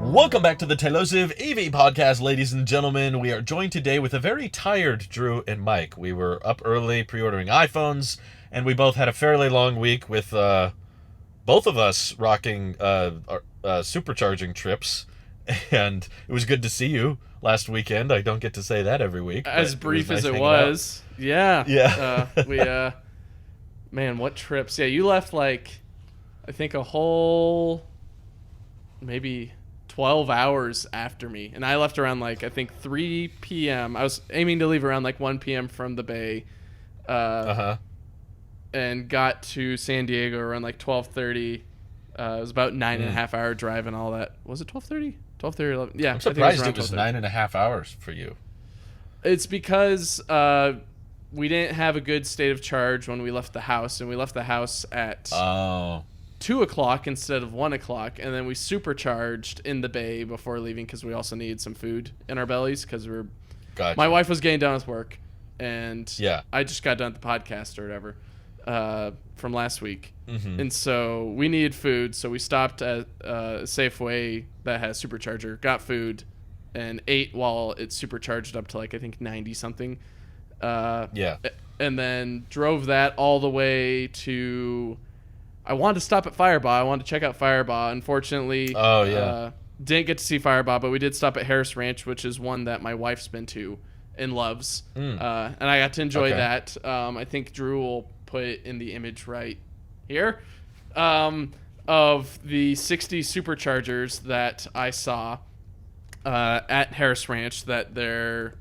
Welcome back to the Tailosive AV podcast, ladies and gentlemen. We are joined today with a very tired Drew and Mike. We were up early pre-ordering iPhones, and we both had a fairly long week with both of us rocking supercharging trips. And it was good to see you last weekend. I don't get to say that every week. As brief nice as it was. out. Yeah. Man, what trips. Yeah, you left I think a whole maybe 12 hours after me. And I left around I think 3 p.m. I was aiming to leave around 1 p.m. from the Bay. And got to San Diego around 12:30. It was about 9.5 hour drive and all that. Was it 12:30? 12:30, 11. Yeah, I'm surprised it was 9.5 hours for you. It's because we didn't have a good state of charge when we left the house, and we left the house at 2 o'clock instead of 1 o'clock, and then we supercharged in the Bay before leaving because we also needed some food in our bellies because my wife was getting done with work, and I just got done with the podcast or whatever from last week. Mm-hmm. And so we needed food, so we stopped at a Safeway that has supercharger, got food, and ate while it supercharged up to I think 90 something. And then drove that all the way to. I wanted to stop at Firebaugh. I wanted to check out Firebaugh. Unfortunately, didn't get to see Firebaugh, but we did stop at Harris Ranch, which is one that my wife's been to and loves. And I got to enjoy that. I think Drew will put it in the image right here of the 60 superchargers that I saw at Harris Ranch that they're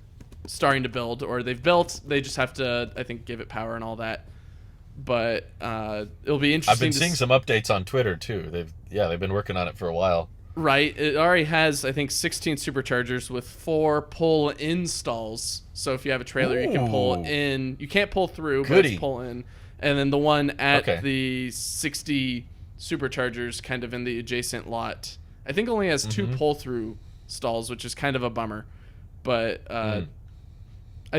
starting to build, or they've built. They just have to, I think, give it power and all that. But it'll be interesting. I've been seeing some updates on Twitter too. They've been working on it for a while. Right. It already has, I think, 16 superchargers with 4 pull-in stalls. So if you have a trailer, you can pull in. You can't pull through, but it's pull in. And then the one at the 60 superchargers kind of in the adjacent lot, I think only has 2 pull-through stalls, which is kind of a bummer. But I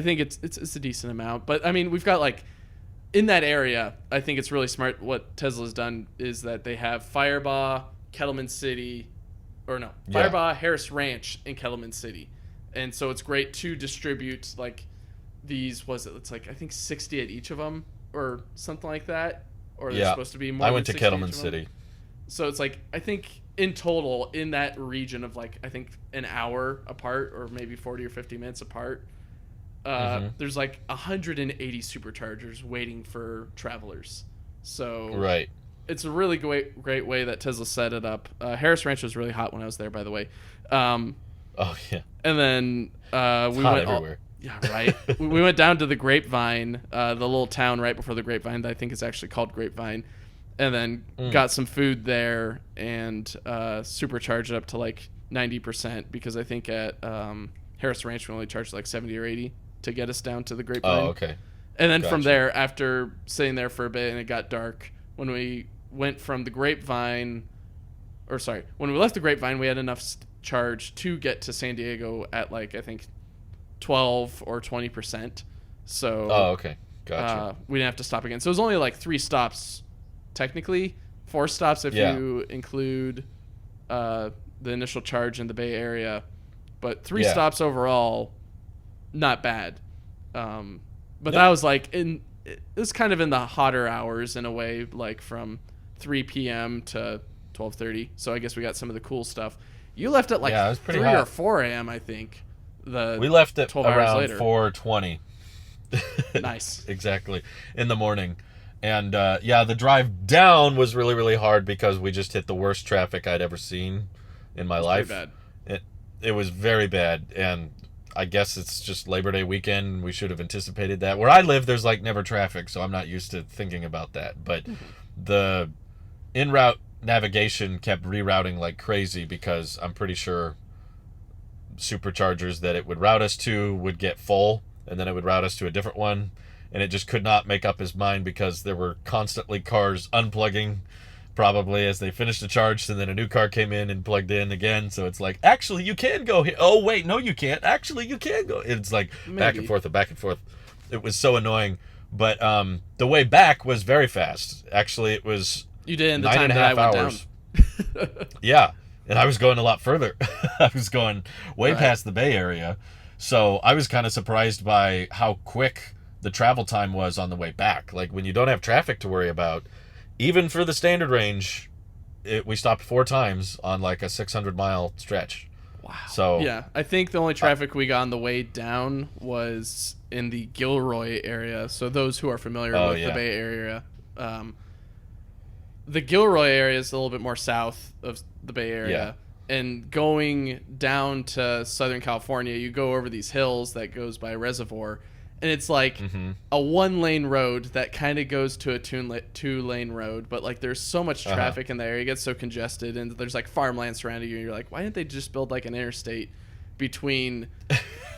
think it's a decent amount. But, I mean, we've got, in that area, I think it's really smart what Tesla's done is that they have Firebaugh, Kettleman City, Firebaugh, Harris Ranch, and Kettleman City. And so it's great to distribute, these, it's I think 60 at each of them, or something like that. Or they're supposed to be more I than went to 60 Kettleman each of them. City. So it's I think in total, in that region of I think an hour apart, or maybe 40 or 50 minutes apart, there's 180 superchargers waiting for travelers. So it's a really great way that Tesla set it up. Harris Ranch was really hot when I was there, by the way. And then we went everywhere. We went down to the Grapevine, the little town right before the Grapevine that I think is actually called Grapevine, and then got some food there and supercharged it up to 90%, because I think at Harris Ranch we only charged 70 or 80 to get us down to the Grapevine. Oh, okay. And then from there, after sitting there for a bit and it got dark, when we went from the Grapevine, when we left the Grapevine, we had enough charge to get to San Diego at I think 12 or 20%. So Gotcha. we didn't have to stop again. So it was only 3 stops, technically 4 stops if you include the initial charge in the Bay Area, but 3 stops overall. Not bad. But that was it was kind of in the hotter hours in a way, from 3 p.m. to 12:30. So I guess we got some of the cool stuff. You left at it was 3 hot. or 4 a.m. I think. We left at 12 hours around later. 4:20. Nice. Exactly. In the morning. And the drive down was really, really hard because we just hit the worst traffic I'd ever seen in my life. Bad. It was very bad, and I guess it's just Labor Day weekend. We should have anticipated that. Where I live, there's never traffic, so I'm not used to thinking about that. But the in-route navigation kept rerouting like crazy because I'm pretty sure superchargers that it would route us to would get full, and then it would route us to a different one. And it just could not make up his mind because there were constantly cars unplugging probably as they finished the charge, and then a new car came in and plugged in again. So it's actually you can go here. Oh wait, no you can't. Actually you can go. It's back and forth. It was so annoying. But the way back was very fast. Actually, it was you did in the time that I went down. Yeah, and I was going a lot further. I was going way past the Bay Area. So I was kind of surprised by how quick the travel time was on the way back. Like, when you don't have traffic to worry about, even for the standard range, we stopped 4 times on like a 600-mile stretch. Wow. So yeah, I think the only traffic we got on the way down was in the Gilroy area. So those who are familiar with the Bay Area, the Gilroy area is a little bit more south of the Bay Area. And going down to Southern California, you go over these hills that goes by a reservoir, and it's like a 1-lane road that kind of goes to a 2-lane road, but like there's so much traffic in the area, it gets so congested, and there's like farmland surrounding you, and you're like, why didn't they just build like an interstate between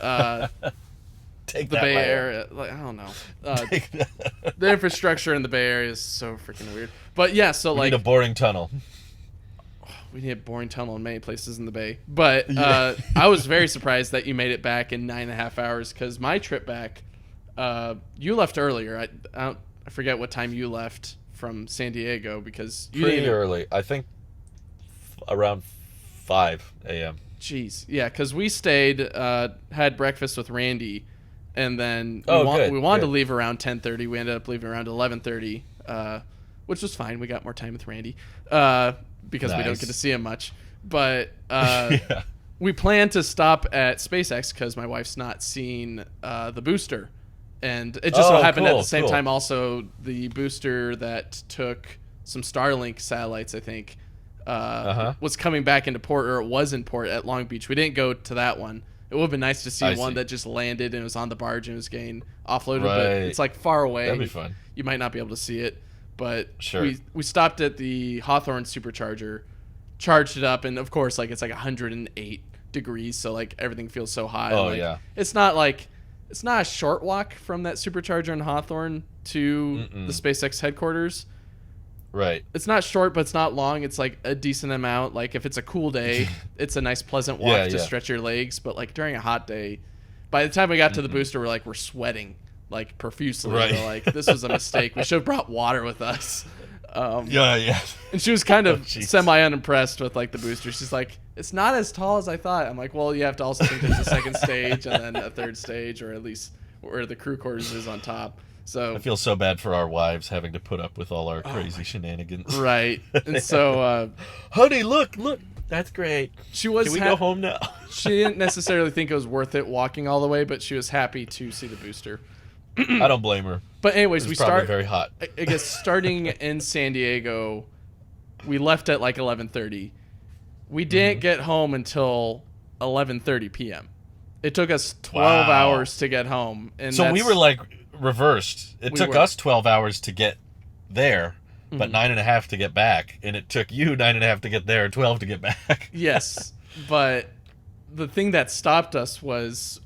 the Bay Area? Like, I don't know. The infrastructure in the Bay Area is so freaking weird. But yeah, so we need a boring tunnel. We need a boring tunnel in many places in the Bay. But I was very surprised that you made it back in 9.5 hours, because my trip back, you left earlier. I forget what time you left from San Diego, because you pretty early. I think around 5 a.m. Jeez. Yeah, because we stayed, had breakfast with Randy, and then we wanted to leave around 10:30. We ended up leaving around 11:30, which was fine. We got more time with Randy. Because we don't get to see him much. But we plan to stop at SpaceX because my wife's not seen the booster. And it just so happened at the same time also the booster that took some Starlink satellites, I think, was coming back into port, or it was in port at Long Beach. We didn't go to that one. It would have been nice to see one that just landed and was on the barge and was getting offloaded. But it's like far away. That'd be fun. You might not be able to see it. But sure. we stopped at the Hawthorne supercharger, charged it up, and of course, like, it's like 108 degrees, so like everything feels so hot. Oh, like, yeah. It's not a short walk from that supercharger in Hawthorne to the SpaceX headquarters. Right. It's not short, but it's not long. It's like a decent amount. Like, if it's a cool day, it's a nice pleasant walk to stretch your legs. But like during a hot day, by the time we got to the booster, we're sweating like profusely. Right. We're like, this was a mistake. We should have brought water with us. Yeah. And she was kind of semi-unimpressed with like the booster. She's like, it's not as tall as I thought. I'm like, well, you have to also think there's a second stage and then a third stage, or at least where the crew quarters is on top. So I feel so bad for our wives having to put up with all our crazy shenanigans. Right. And so honey, look, that's great. Can we go home now? She didn't necessarily think it was worth it walking all the way, but she was happy to see the booster. I don't blame her. But anyways, we start very hot. I guess starting in San Diego, we left at like 11:30. We didn't get home until 11:30 p.m. It took us 12 hours to get home, and so we were like reversed. It took us 12 hours to get there, but 9.5 to get back, and it took you 9.5 to get there, 12 to get back. Yes, but the thing that stopped us was.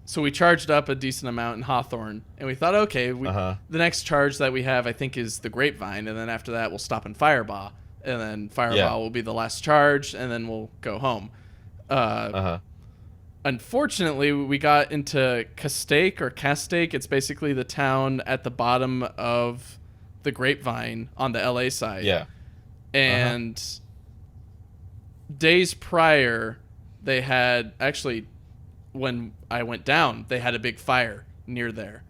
So we charged up a decent amount in Hawthorne, and we thought, okay, the next charge that we have, I think, is the Grapevine, and then after that, we'll stop in Firebaugh, and then Firebaugh will be the last charge, and then we'll go home. Unfortunately, we got into Castaic or Castaic. It's basically the town at the bottom of the Grapevine on the LA side. Yeah. And days prior, they had actually... when I went down, they had a big fire near there.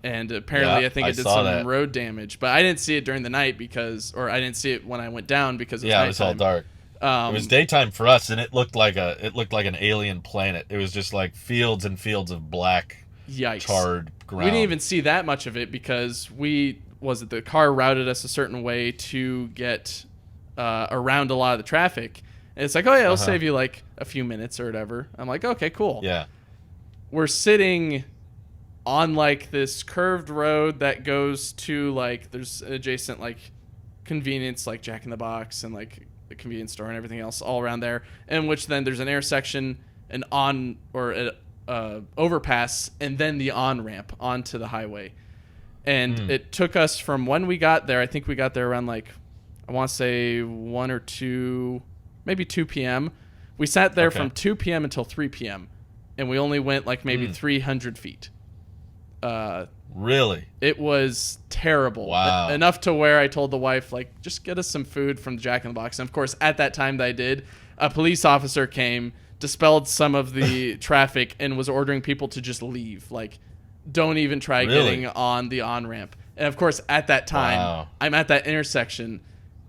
And apparently I think it did some road damage. But I didn't see it during the night I didn't see it when I went down because it was nighttime. It was all dark. It was daytime for us, and it looked like an alien planet. It was just like fields and fields of black, charred ground. We didn't even see that much of it because the car routed us a certain way to get around a lot of the traffic. And it's like, oh yeah, it'll save you like a few minutes or whatever. I'm like, okay, cool. Yeah. We're sitting on like this curved road that goes to like, there's adjacent like convenience, like Jack in the Box and like the convenience store and everything else all around there. In which then there's an intersection, an overpass, and then the on-ramp onto the highway. And it took us from when we got there, I think we got there around like, I want to say 1 or 2, maybe 2 p.m. We sat there from 2 p.m. until 3 p.m. And we only went like maybe 300 feet. Right. Really? It was terrible. Wow. Enough to where I told the wife, like, just get us some food from the Jack in the Box. And of course, at that time that I did, a police officer came, dispelled some of the traffic, and was ordering people to just leave. Like, don't even try getting on the on-ramp. And of course, at that time, I'm at that intersection,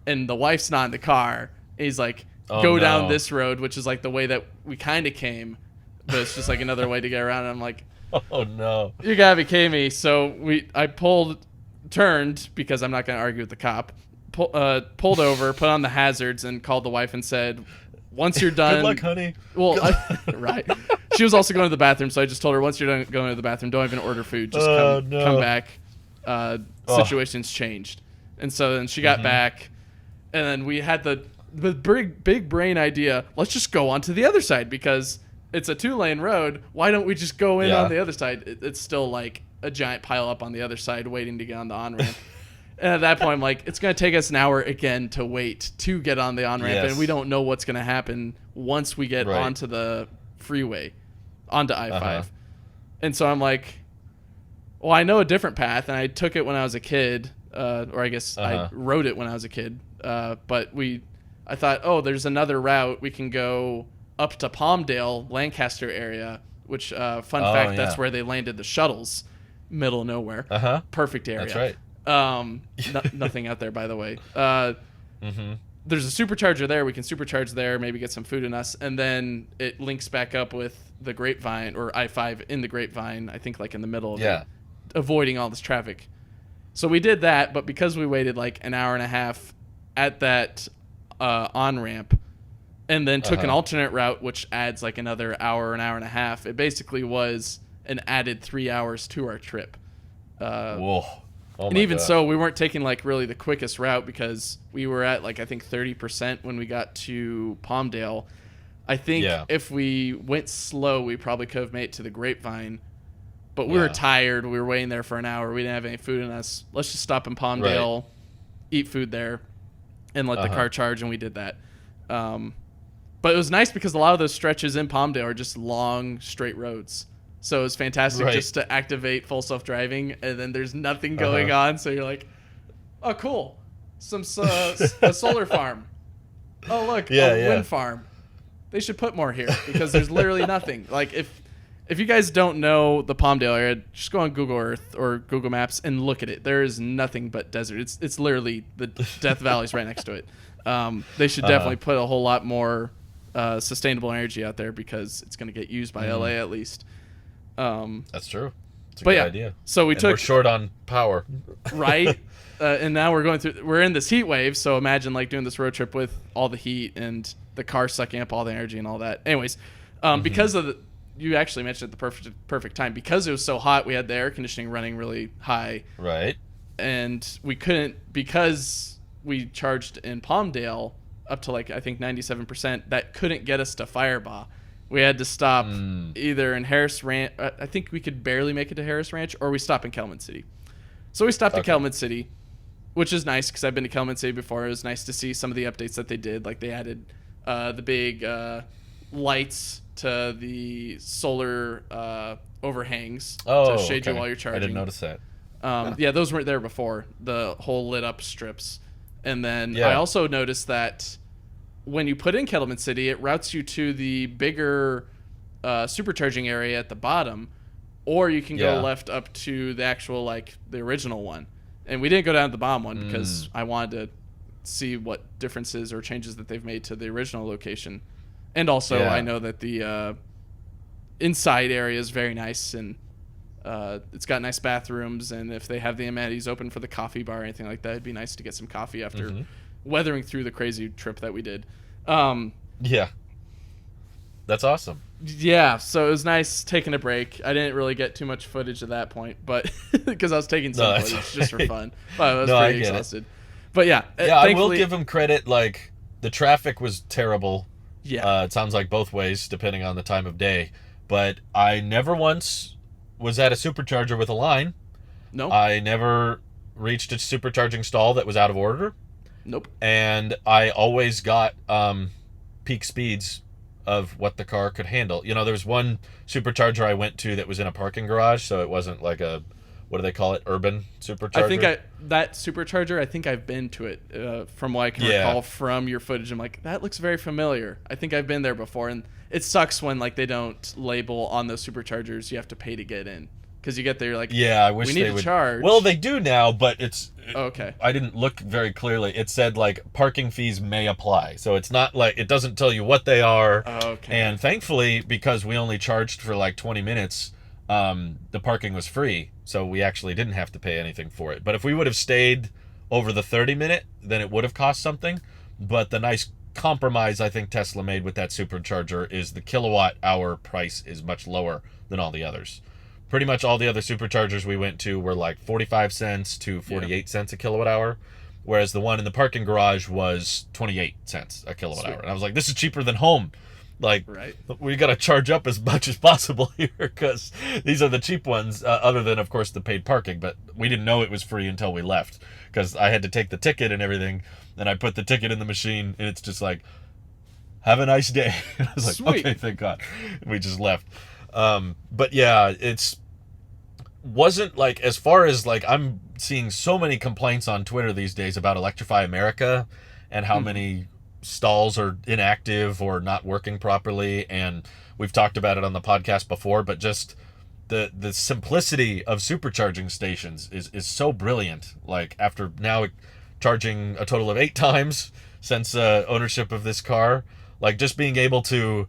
and the wife's not in the car. And he's like, go down this road, which is like the way that we kind of came, but it's just like another way to get around. And I'm like, oh no, you gotta be kidding me. So I turned because I'm not gonna argue with the cop. Pulled over, put on the hazards, and called the wife and said, once you're done, good luck, honey. Well, right. She was also going to the bathroom, so I just told her, once you're done going to the bathroom, don't even order food. Just come back. Situation's changed. And so then she got back, and then we had the big brain idea, let's just go onto the other side because it's a 2-lane road. Why don't we just go in on the other side? It's still like a giant pile up on the other side waiting to get on the on-ramp. And at that point, I'm like, it's going to take us an hour again to wait to get on the on-ramp, and we don't know what's going to happen once we get onto the freeway, onto I-5. And so I'm like, well, I know a different path, and I took it when I was a kid, or I guess I rode it when I was a kid. But I thought, oh, there's another route. We can go up to Palmdale, Lancaster area, which, fun fact, that's where they landed the shuttles, middle of nowhere. Perfect area. That's right. Nothing out there, by the way. There's a supercharger there. We can supercharge there, maybe get some food in us, and then it links back up with the Grapevine, or I-5 in the Grapevine, I think like in the middle of it, avoiding all this traffic. So we did that, but because we waited like an hour and a half at that on-ramp, and then took an alternate route, which adds like another hour, an hour and a half, it basically was an added 3 hours to our trip. Whoa. Oh and even so, we weren't taking like really the quickest route because we were at like I think 30% when we got to Palmdale. I think if we went slow, we probably could have made it to the Grapevine. But we were tired. We were waiting there for an hour. We didn't have any food in us. Let's just stop in Palmdale, eat food there, and let the car charge. And we did that. But it was nice because a lot of those stretches in Palmdale are just long, straight roads. So it was fantastic just to activate full self-driving, and then there's nothing going on. So you're like, oh, cool. A solar farm. Oh, look, a wind farm. They should put more here because there's literally nothing. Like, if you guys don't know the Palmdale area, just go on Google Earth or Google Maps and look at it. There is nothing but desert. It's literally the Death Valley's right next to it. They should definitely put a whole lot more sustainable energy out there because it's going to get used by LA at least. That's true. It's a good idea. So we're short on power, right? And now we're in this heat wave. So imagine like doing this road trip with all the heat and the car sucking up all the energy and all that. Anyways, because of you actually mentioned at the perfect time because it was so hot, we had the air conditioning running really high. Right. And we couldn't because we charged in Palmdale up to like I think 97%. That couldn't get us to Firebaugh. We had to stop either in Harris Ranch. I think we could barely make it to Harris Ranch, or we stop in Kelman City. So we stopped at Kelman City, which is nice because I've been to Kelman City before. It was nice to see some of the updates that they did. Like they added the big lights to the solar overhangs to shade you while you're charging. I didn't notice that. Yeah, those weren't there before. The whole lit up strips. And then I also noticed that when you put in Kettleman City, it routes you to the bigger supercharging area at the bottom, or you can go left up to the actual, like, the original one. And we didn't go down to the bottom one because I wanted to see what differences or changes that they've made to the original location. And also, I know that the inside area is very nice, and it's got nice bathrooms, and if they have the amenities open for the coffee bar or anything like that, it'd be nice to get some coffee after weathering through the crazy trip that we did. That's awesome. Yeah, so it was nice taking a break. I didn't really get too much footage at that point, but because I was taking some footage just for fun. But I was pretty exhausted. But I will give them credit. Like, the traffic was terrible. It sounds like both ways, depending on the time of day. But I never once was at a supercharger with a line. No. I never reached a supercharging stall that was out of order. Nope. And I always got peak speeds of what the car could handle. You know, there was one supercharger I went to that was in a parking garage, so it wasn't like a what do they call it? Urban supercharger. I think that supercharger. I think I've been to it from what I can recall from your footage. I'm like, that looks very familiar. I think I've been there before, and it sucks when like they don't label on those superchargers. You have to pay to get in because you get there, you're like, yeah, I wish we need they to would charge. Well, they do now, but it's okay. I didn't look very clearly. It said like parking fees may apply, so it's not like it doesn't tell you what they are. Okay. And thankfully, because we only charged for like 20 minutes, the parking was free, so we actually didn't have to pay anything for it. But if we would have stayed over the 30-minute, then it would have cost something. But the nice compromise I think Tesla made with that supercharger is the kilowatt hour price is much lower than all the others. Pretty much all the other superchargers we went to were like 45 cents to 48 cents a kilowatt hour, whereas the one in the parking garage was 28 cents a kilowatt hour. And I was like, this is cheaper than home. Like, right. We got to charge up as much as possible here because these are the cheap ones, other than, of course, the paid parking. But we didn't know it was free until we left because I had to take the ticket and everything. And I put the ticket in the machine, and it's just like, have a nice day. I was like, Sweet. okay, thank God. We just left. But yeah, wasn't like, as far as like, I'm seeing so many complaints on Twitter these days about Electrify America and how many stalls are inactive or not working properly, and we've talked about it on the podcast before, but just the simplicity of supercharging stations is so brilliant. Like, after now charging a total of 8 times since ownership of this car, like just being able to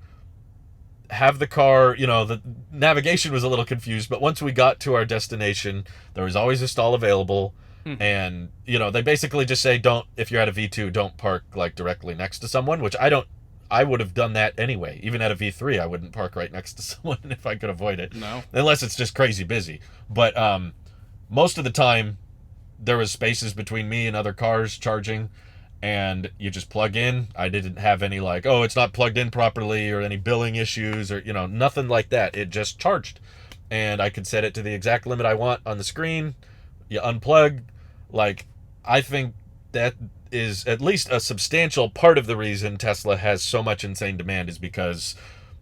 have the car, the navigation was a little confused, but once we got to our destination, there was always a stall available. And, they basically just say, if you're at a V2, don't park like directly next to someone, which I would have done that anyway. Even at a V3, I wouldn't park right next to someone if I could avoid it. No. Unless it's just crazy busy. But most of the time, there was spaces between me and other cars charging, and you just plug in. I didn't have any like, oh, it's not plugged in properly, or any billing issues, or, nothing like that. It just charged. And I could set it to the exact limit I want on the screen. You unplug. Like, I think that is at least a substantial part of the reason Tesla has so much insane demand, is because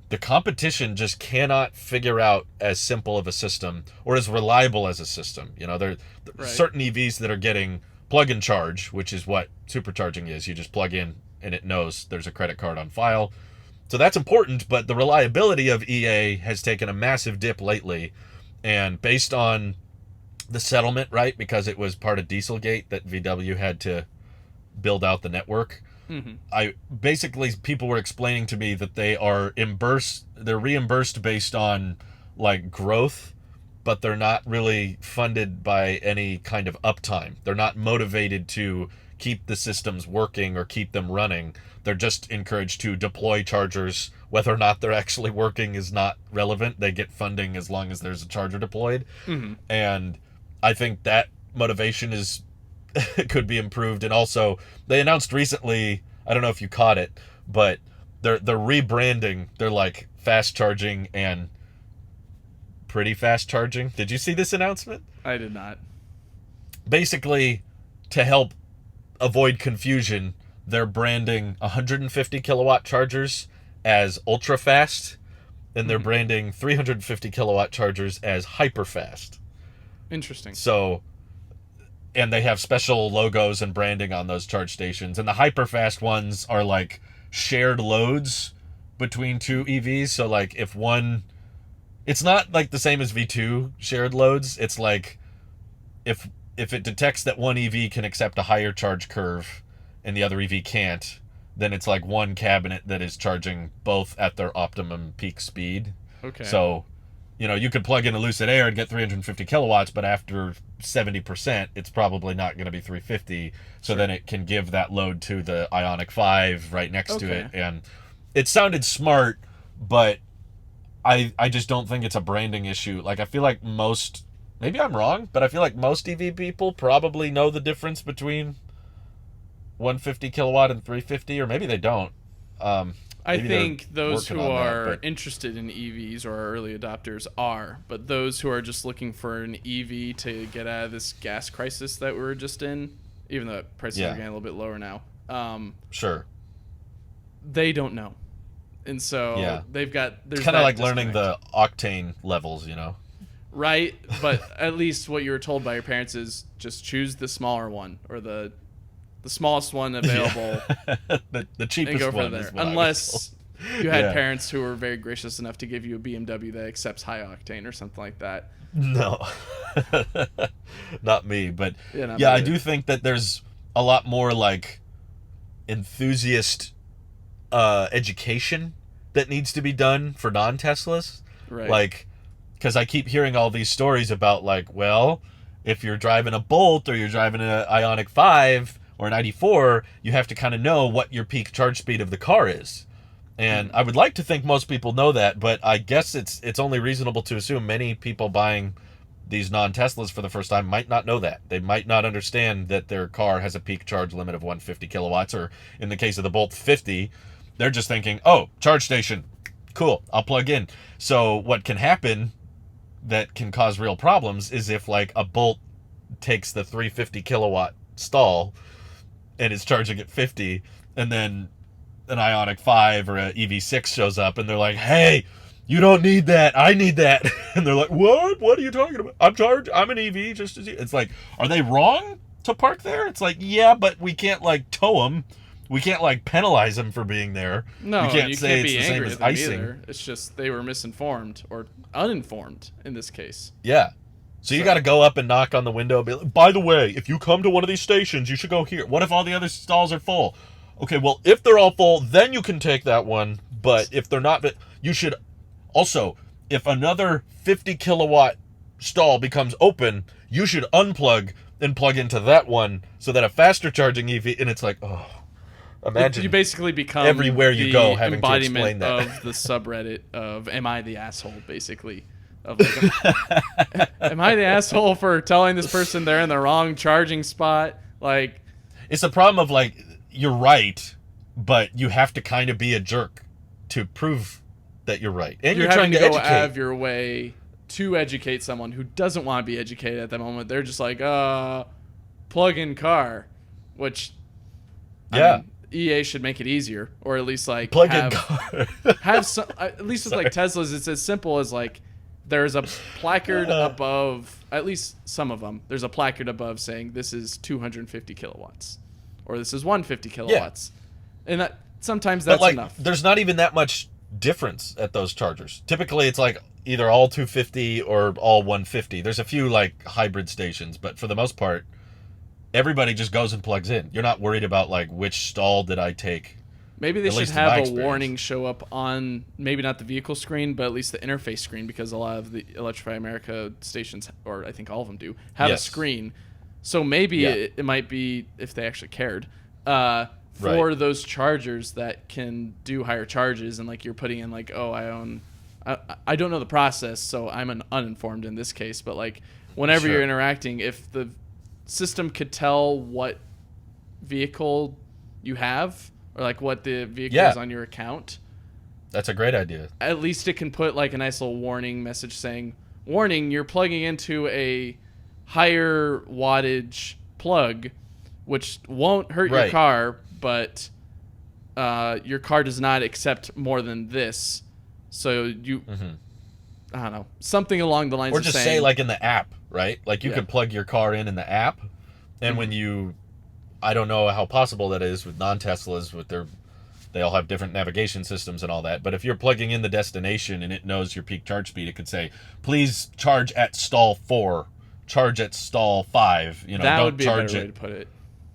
the competition just cannot figure out as simple of a system or as reliable as a system. There are certain EVs that are getting plug and charge, which is what supercharging is. You just plug in and it knows there's a credit card on file. So that's important, but the reliability of EA has taken a massive dip lately. And based on the settlement, right, because it was part of Dieselgate that VW had to build out the network. People were explaining to me that they're reimbursed based on like growth, but they're not really funded by any kind of uptime. They're not motivated to keep the systems working or keep them running. They're just encouraged to deploy chargers. Whether or not they're actually working is not relevant. They get funding as long as there's a charger deployed. And I think that motivation could be improved. And also, they announced recently, I don't know if you caught it, but they're rebranding. They're like fast charging and pretty fast charging. Did you see this announcement? I did not. Basically, to help avoid confusion, they're branding 150 kilowatt chargers as ultra fast, and they're branding 350 kilowatt chargers as hyper fast. Interesting. So, and they have special logos and branding on those charge stations. And the hyper-fast ones are like shared loads between two EVs. So like if one, it's not like the same as V2 shared loads. It's like if it detects that one EV can accept a higher charge curve and the other EV can't, then it's like one cabinet that is charging both at their optimum peak speed. Okay. So, you could plug in a Lucid Air and get 350 kilowatts, but after 70%, it's probably not going to be 350. So then it can give that load to the Ioniq 5 right next to it. And it sounded smart, but I just don't think it's a branding issue. Like, I feel like maybe I'm wrong, but I feel like most EV people probably know the difference between 150 kilowatt and 350, or maybe they don't. I think those who are interested in EVs or are early adopters are, but those who are just looking for an EV to get out of this gas crisis that we're just in, even though prices are getting a little bit lower now, sure, they don't know. And so there's kind of like learning the octane levels, Right, but at least what you were told by your parents is just choose the smaller one or the smallest one available. The cheapest and go one from there. is what I was Unless told. you had Yeah. parents who were very gracious enough to give you a BMW that accepts high octane or something like that. No, not me. But Not yeah, me I either. do think that there's a lot more like enthusiast education that needs to be done for non-Teslas. Right. Like, because I keep hearing all these stories about like, well, if you're driving a Bolt or you're driving an Ioniq 5 or an ID4, you have to kind of know what your peak charge speed of the car is. And I would like to think most people know that, but I guess it's only reasonable to assume many people buying these non-Teslas for the first time might not know that. They might not understand that their car has a peak charge limit of 150 kilowatts, or in the case of the Bolt 50, they're just thinking, oh, charge station, cool, I'll plug in. So what can happen that can cause real problems is if like a Bolt takes the 350 kilowatt stall and is charging at 50, and then an Ioniq 5 or an EV6 shows up and they're like, hey, you don't need that, I need that. And they're like, what are you talking about? I'm an EV just as you. It's like, are they wrong to park there? It's like, yeah, but we can't like tow them, we can't like penalize them for being there. No, we can't you say can't it's be the same angry as at them icing. either. It's just they were misinformed or uninformed in this case. Yeah. So you got to go up and knock on the window and be like, by the way, if you come to one of these stations, you should go here. What if all the other stalls are full? Okay, well, if they're all full, then you can take that one. But if they're not, you should also, if another 50 kilowatt stall becomes open, you should unplug and plug into that one so that a faster charging EV, and it's like, oh, imagine You basically become everywhere you the go having to explain embodiment that. of the subreddit of "Am I the asshole?" Basically, of like, am I the asshole for telling this person they're in the wrong charging spot? Like, It's a problem of like, you're right, but you have to kind of be a jerk to prove that you're right. And you're trying having to to go educate. out of your way to educate someone who doesn't want to be educated at the moment. They're just like, plug-in car, which Yeah. I mean, EA should make it easier, or at least like Plug-in car. have some. At least with like Teslas, it's as simple as like there's a placard above. At least some of them. There's a placard above saying this is 250 kilowatts, or this is 150 kilowatts, and that sometimes that's But like, enough. there's not even that much difference at those chargers. Typically, it's like either all 250 or all 150. There's a few like hybrid stations, but for the most part, everybody just goes and plugs in. You're not worried about like which stall did I take. Maybe they At should least in my have a experience. warning show up on maybe not the vehicle screen, but at least the interface screen, because a lot of the Electrify America stations, or I think all of them do, have a Yes. screen. So maybe Yeah. it might be, if they actually cared, for those chargers that can do higher charges, and like you're putting in like, oh, I don't know the process, so I'm uninformed in this case, but like whenever Sure. you're interacting, if the system could tell what vehicle you have, or like what the vehicle is on your account, That's a great idea. at least it can put like a nice little warning message saying, warning, you're plugging into a higher wattage plug, which won't hurt your Right. car, but your car does not accept more than this. So you, I don't know, something along the lines Or of just saying, say like in the app, right? Like you Yeah. could plug your car in the app, and when you, I don't know how possible that is with non-Teslas with they all have different navigation systems and all that. But if you're plugging in the destination and it knows your peak charge speed, it could say, please charge at stall 4, charge at stall 5. You know, that don't would be a charge better way at to put it.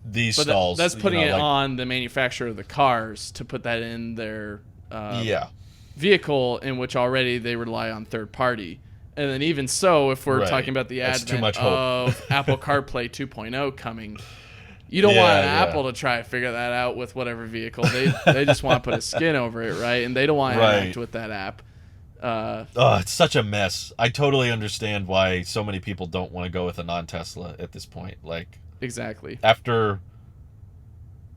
these But stalls. that's putting you know, it like, on the manufacturer of the cars to put that in their yeah. vehicle, in which already they rely on third party. And then even so, if we're Right. talking about the That's too advent much hope. of Apple CarPlay 2.0 coming, you don't Yeah, want yeah. Apple to try to figure that out with whatever vehicle. They just want to put a skin over it, right? And they don't want to Right. interact with that app. Oh, it's such a mess. I totally understand why so many people don't want to go with a non-Tesla at this point. Like, Exactly. after,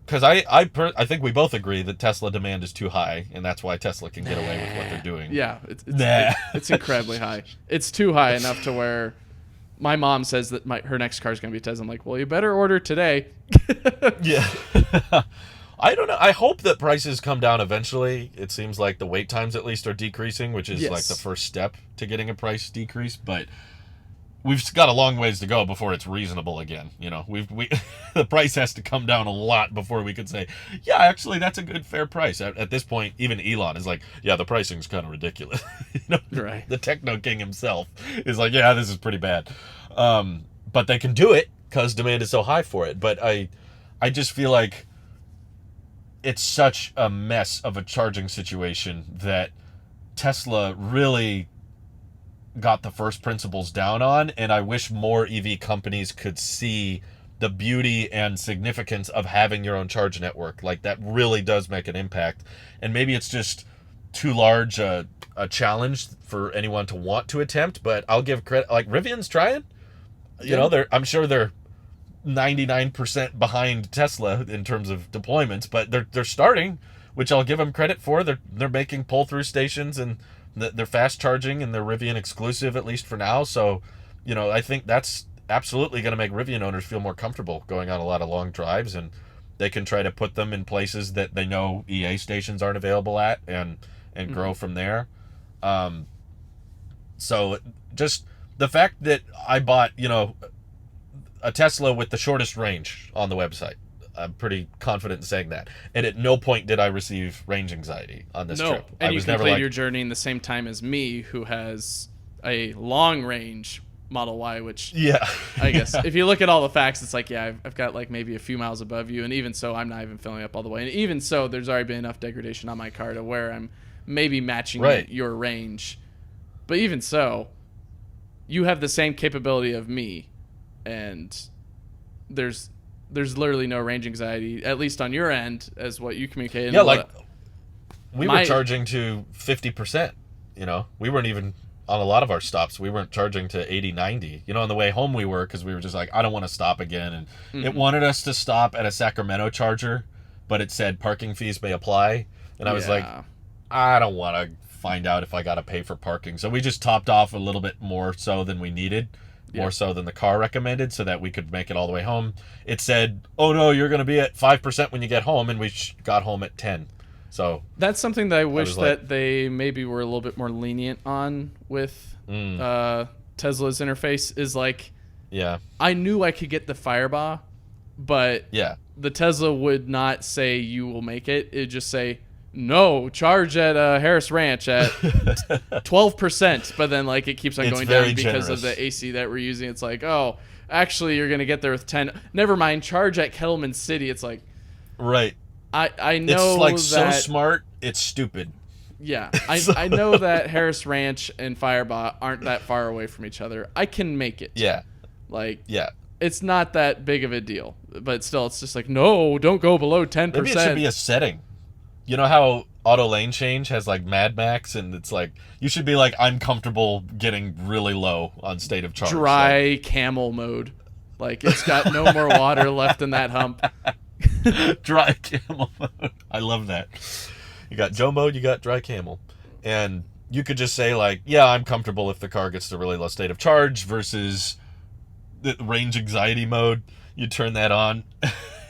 because I think we both agree that Tesla demand is too high, and that's why Tesla can get away with what they're doing. Yeah, it's Nah. it's incredibly high. It's too high enough to where my mom says that her next car is going to be a Tesla. I'm like, well, you better order today. Yeah. I don't know. I hope that prices come down eventually. It seems like the wait times at least are decreasing, which is like the first step to getting a price decrease. But we've got a long ways to go before it's reasonable again. You know, we the price has to come down a lot before we could say, yeah, actually, that's a good fair price. At this point, even Elon is like, yeah, the pricing's kind of ridiculous. You know, Right. the techno king himself is like, yeah, this is pretty bad. But they can do it because demand is so high for it. But I just feel like it's such a mess of a charging situation that Tesla really got the first principles down on, and I wish more EV companies could see the beauty and significance of having your own charge network. Like, that really does make an impact, and maybe it's just too large a challenge for anyone to want to attempt, but I'll give credit. Like, Rivian's trying. You know, I'm sure they're 99% behind Tesla in terms of deployments, but they're starting, which I'll give them credit for. They're making pull-through stations, and they're fast charging, and they're Rivian exclusive, at least for now. So, you know, I think that's absolutely going to make Rivian owners feel more comfortable going on a lot of long drives, and they can try to put them in places that they know EA stations aren't available at, and grow from there. So just the fact that I bought, you know, a Tesla with the shortest range on the website, I'm pretty confident in saying that. And at no point did I receive range anxiety on this trip. And I you was never completed like, your journey in the same time as me, who has a long range Model Y, which yeah, I guess if you look at all the facts, it's like, yeah, I've got like maybe a few miles above you, and even so, I'm not even filling up all the way. And even so, there's already been enough degradation on my car to where I'm maybe matching your range. But even so, you have the same capability of me, and there's literally no range anxiety, at least on your end, as what you communicated. Yeah, like we were charging to 50%. You know, we weren't even on a lot of our stops. We weren't charging to 80, 90. You know, on the way home we were, because we were just like, I don't want to stop again. And it wanted us to stop at a Sacramento charger, but it said parking fees may apply. And I was like, I don't want to find out if I got to pay for parking. So we just topped off a little bit more so than we needed. More so than the car recommended, so that we could make it all the way home. It said, oh no, you're going to be at 5% when you get home, and we got home at 10. So that's something that I wish that they maybe were a little bit more lenient on with Tesla's interface, is like, I knew I could get the Firebar, but the Tesla would not say you will make it. It'd just say, no, charge at Harris Ranch at 12%, but then like it keeps on going down because of the AC that we're using. It's like, oh, actually you're gonna get there with 10. Never mind, charge at Kettleman City. It's like, I know it's like that, so smart, it's stupid. Yeah, I know that Harris Ranch and Firebot aren't that far away from each other. I can make it. It's not that big of a deal, but still, it's just like, no, don't go below 10%. Maybe it should be a setting. You know how auto lane change has like Mad Max, and it's like, you should be like, I'm comfortable getting really low on state of charge. Dry camel mode. Like, it's got no more water left in that hump. Dry camel mode. I love that. You got Joe mode, you got dry camel. And you could just say like, yeah, I'm comfortable if the car gets to really low state of charge, versus the range anxiety mode. You turn that on.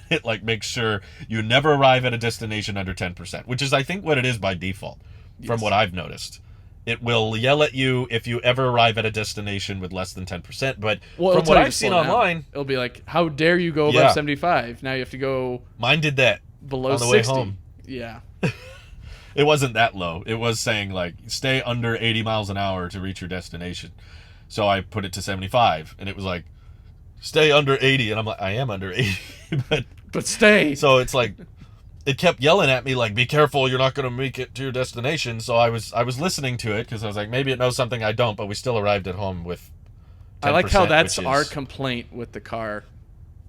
It like makes sure you never arrive at a destination under 10%, which is, I think, what it is by default, from what I've noticed. It will yell at you if you ever arrive at a destination with less than 10%. But from what I've seen online, it'll be like, how dare you go above 75? Now you have to go. Mine did that below on the 60. way home. Yeah. It wasn't that low. It was saying like, stay under 80 miles an hour to reach your destination. So I put it to 75, and it was like, stay under 80, and I'm like, I am under 80, but stay. So it's like, it kept yelling at me like, be careful, you're not going to make it to your destination. So I was listening to it, because I was like, maybe it knows something I don't, but we still arrived at home with 10%. I like how that's our complaint with the car,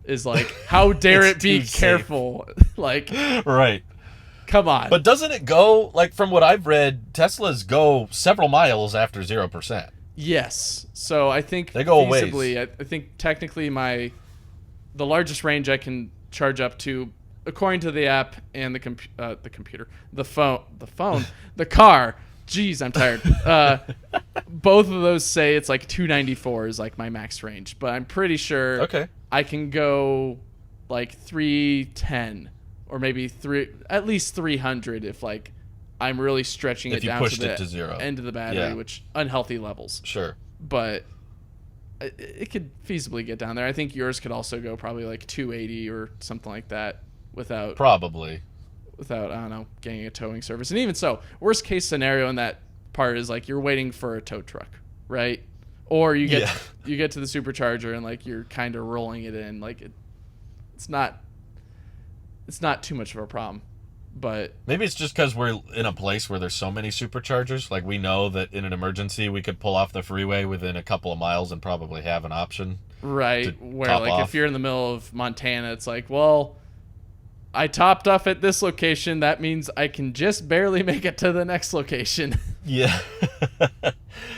is like, how dare it be careful? Like, right. Come on. But doesn't it go, like, from what I've read, Teslas go several miles after 0%. Yes. So I think they go feasibly, ways. I think technically the largest range I can charge up to, according to the app and the computer, the car. Jeez, I'm tired. Both of those say it's like 294 is like my max range, but I'm pretty sure I can go like 310 or maybe at least 300 if like I'm really stretching If it you down pushed to the it to 0. end of the battery, Yeah. which unhealthy levels. Sure. But it could feasibly get down there. I think yours could also go probably like 280 or something like that without Probably. I don't know, getting a towing service. And even so, worst case scenario in that part is like you're waiting for a tow truck, right? Or you get to the supercharger and like you're kind of rolling it in. Like it's not too much of a problem. But maybe it's just because we're in a place where there's so many superchargers. Like, we know that in an emergency we could pull off the freeway within a couple of miles and probably have an option. Right, where top like off. If you're in the middle of Montana, it's like, well, I topped off at this location. That means I can just barely make it to the next location. Yeah.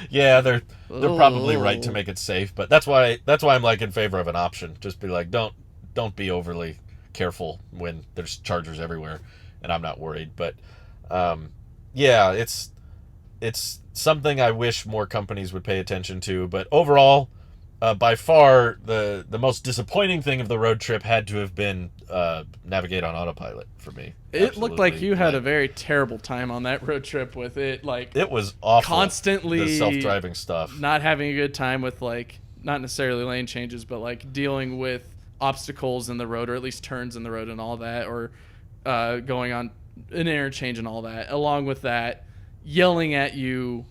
Yeah, they're probably right to make it safe, but that's why I'm like in favor of an option. Just be like, don't be overly careful when there's chargers everywhere, and I'm not worried. But yeah, it's something I wish more companies would pay attention to. But overall, by far the most disappointing thing of the road trip had to have been navigate on autopilot for me. It looked like you had a very terrible time on that road trip with it. Like, it was awful. Constantly the self-driving stuff. Not having a good time with like not necessarily lane changes, but like dealing with obstacles in the road, or at least turns in the road and all that, or going on an interchange and all that. Along with that, yelling at you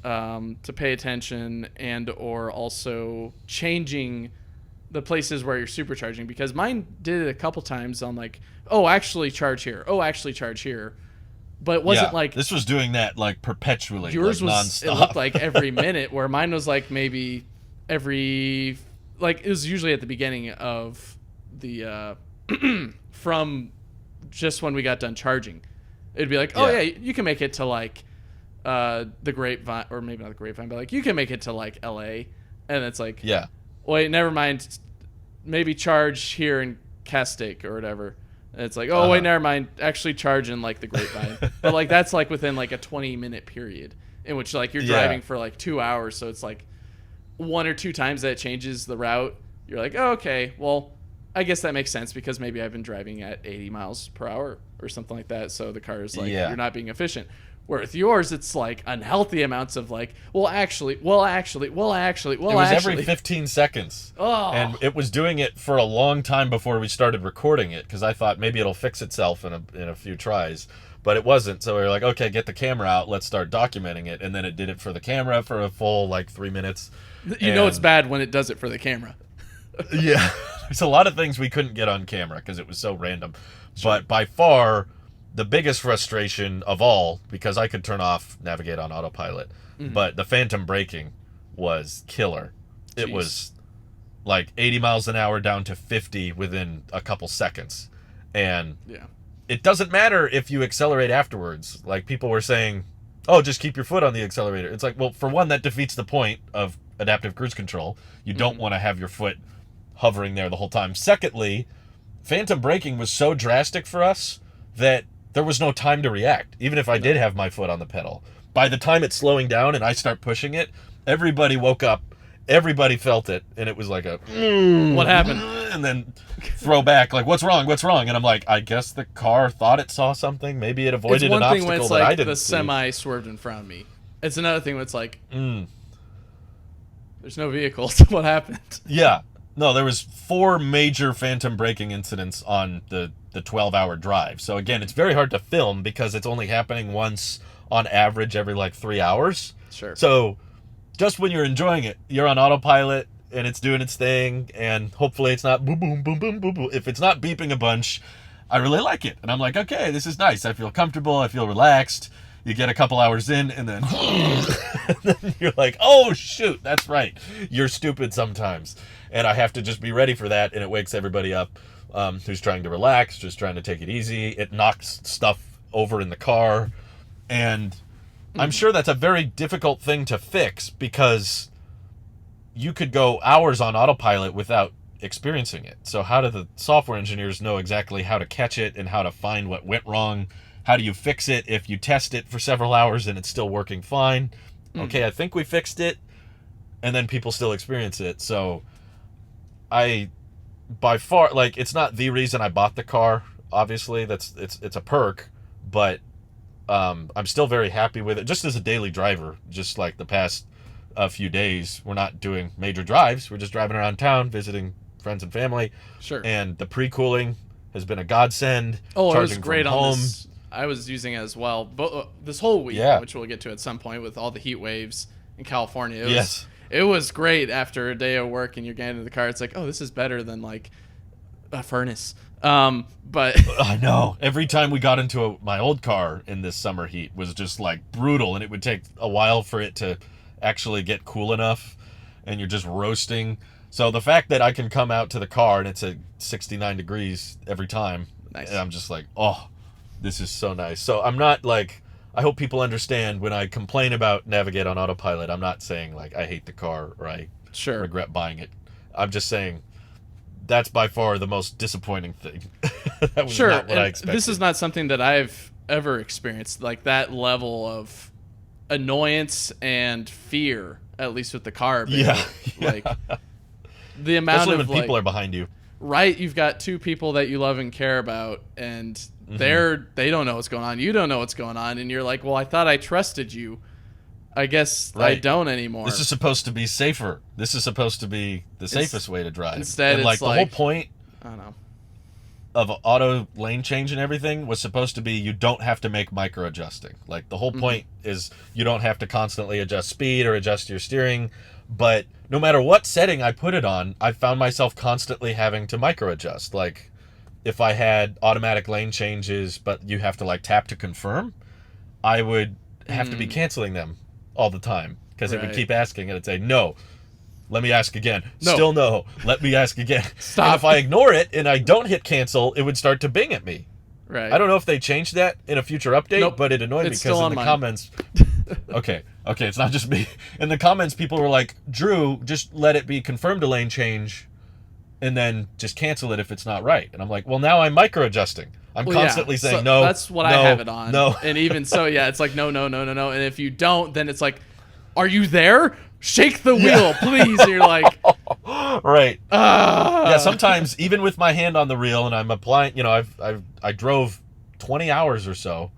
to pay attention, and or also changing the places where you're supercharging, because mine did it a couple times on like, oh, actually charge here, but it wasn't like this was doing that like perpetually. Yours like, was nonstop. It looked like every minute, where mine was like maybe every, like it was usually at the beginning of the from just when we got done charging. It'd be like, oh yeah, you can make it to like the Grapevine, or maybe not the Grapevine, but like you can make it to like LA, and it's like, yeah, wait, never mind, maybe charge here in Castake or whatever. And it's like, oh wait, never mind, actually charge in like the Grapevine. But like that's like within like a 20-minute period in which like you're driving for like 2 hours, so it's like one or two times that it changes the route. You're like, oh, okay, well, I guess that makes sense, because maybe I've been driving at 80 miles per hour or something like that, so the car is like, you're not being efficient. Where with yours, it's like unhealthy amounts of like, well, actually. It was every 15 seconds. Oh. And it was doing it for a long time before we started recording it, because I thought maybe it'll fix itself in a few tries. But it wasn't, so we were like, okay, get the camera out, let's start documenting it. And then it did it for the camera for a full, like, 3 minutes. You know it's bad when it does it for the camera. Yeah. There's a lot of things we couldn't get on camera because it was so random. Sure. But by far, the biggest frustration of all, because I could turn off navigate on autopilot, but the phantom braking was killer. Jeez. It was like 80 miles an hour down to 50 within a couple seconds. And it doesn't matter if you accelerate afterwards. Like, people were saying, oh, just keep your foot on the accelerator. It's like, well, for one, that defeats the point of adaptive cruise control. You don't want to have your foot hovering there the whole time. Secondly, phantom braking was so drastic for us that there was no time to react, even if I did have my foot on the pedal. By the time it's slowing down and I start pushing it, everybody woke up, everybody felt it, and it was like a, what happened? And then throw back, like, what's wrong? And I'm like, I guess the car thought it saw something. Maybe it avoided an obstacle that I didn't see. It's one thing when it's like the semi swerved in front of me. It's another thing when it's like, there's no vehicles. What happened? Yeah. No, there was 4 major phantom braking incidents on the 12-hour drive. So again, it's very hard to film because it's only happening once on average every like 3 hours. Sure. So just when you're enjoying it, you're on autopilot and it's doing its thing, and hopefully it's not boom, boom, boom, boom, boom, boom. If it's not beeping a bunch, I really like it. And I'm like, okay, this is nice. I feel comfortable. I feel relaxed. You get a couple hours in, and then, and then you're like, oh, shoot, that's right. You're stupid sometimes. And I have to just be ready for that, and it wakes everybody up who's trying to relax, just trying to take it easy. It knocks stuff over in the car. And I'm sure that's a very difficult thing to fix, because you could go hours on autopilot without experiencing it. So how do the software engineers know exactly how to catch it and how to find what went wrong? How do you fix it if you test it for several hours and it's still working fine? Okay, I think we fixed it, and then people still experience it. So by far, like, it's not the reason I bought the car. obviously it's a perk, but I'm still very happy with it. Just as a daily driver, just like the past few days, we're not doing major drives. We're just driving around town, visiting friends and family. Sure. And the pre-cooling has been a godsend. Oh, it was Charging great from on home. this. I was using it as well, but this whole week, Yeah. which we'll get to at some point with all the heat waves in California. Yes. It was great after a day of work and you're getting into the car. It's like, oh, this is better than like a furnace. But I know. Every time we got into my old car in this summer heat was just like brutal, and it would take a while for it to actually get cool enough, and you're just roasting. So the fact that I can come out to the car and it's at 69 degrees every time, Nice. and I'm just like, oh, this is so nice. So I'm not like, I hope people understand when I complain about Navigate on autopilot, I'm not saying like I hate the car or I sure. regret buying it. I'm just saying that's by far the most disappointing thing. That was Sure. not what I And expected. this is not something that I've ever experienced, like that level of annoyance and fear, at least with the car. Yeah. Like the amount Especially of when people like, are behind you. right, you've got two people that you love and care about, and they don't know what's going on. You don't know what's going on, and you're like, well, I thought I trusted you. I guess I Right. don't anymore. This is supposed to be safer. This is supposed to be the safest way to drive. instead and like it's the whole like- point I don't know. of auto lane change and everything was supposed to be you don't have to make micro adjusting. Like the whole point is you don't have to constantly adjust speed or adjust your steering. But no matter what setting I put it on, I found myself constantly having to micro adjust. Like if I had automatic lane changes, but you have to like tap to confirm, I would have to be canceling them all the time because it would Right. keep asking and it'd say, no, let me ask again. No. Still no, let me ask again. Stop. And if I ignore it and I don't hit cancel, it would start to bing at me. Right. I don't know if they changed that in a future update, Nope. but it annoyed me It's because still in on the mine. comments... Okay, it's not just me. In the comments, people were like, Drew, just let it be confirmed a lane change and then just cancel it if it's not right. And I'm like, well, now I'm micro-adjusting. I'm Well, yeah. constantly saying, So no, that's what I no, have it on. No. And even so, yeah, it's like, no. And if you don't, then it's like, are you there? Shake the wheel, please. And you're like, Right. ah. Yeah, sometimes even with my hand on the wheel and I'm applying, I drove 20 hours or so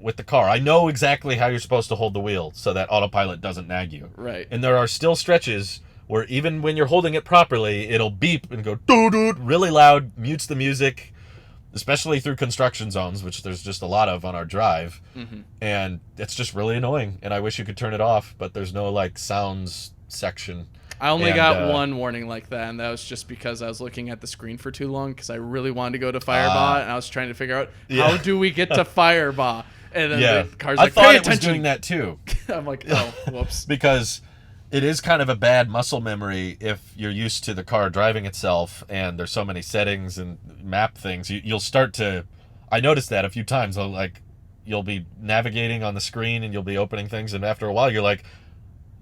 with the car. I know exactly how you're supposed to hold the wheel so that autopilot doesn't nag you. Right. And there are still stretches where even when you're holding it properly, it'll beep and go doo-doo really loud, mutes the music, especially through construction zones, which there's just a lot of on our drive. And it's just really annoying. And I wish you could turn it off, but there's no like sounds section. I only And, got one warning like that, and that was just because I was looking at the screen for too long because I really wanted to go to Firebaugh, and I was trying to figure out how do we get to Firebaugh. And then the car's I like, thought pay it was attention. doing that too. I'm like, oh, whoops. Because it is kind of a bad muscle memory if you're used to the car driving itself and there's so many settings and map things. You'll start to... I noticed that a few times. You'll be navigating on the screen and you'll be opening things, and after a while you're like,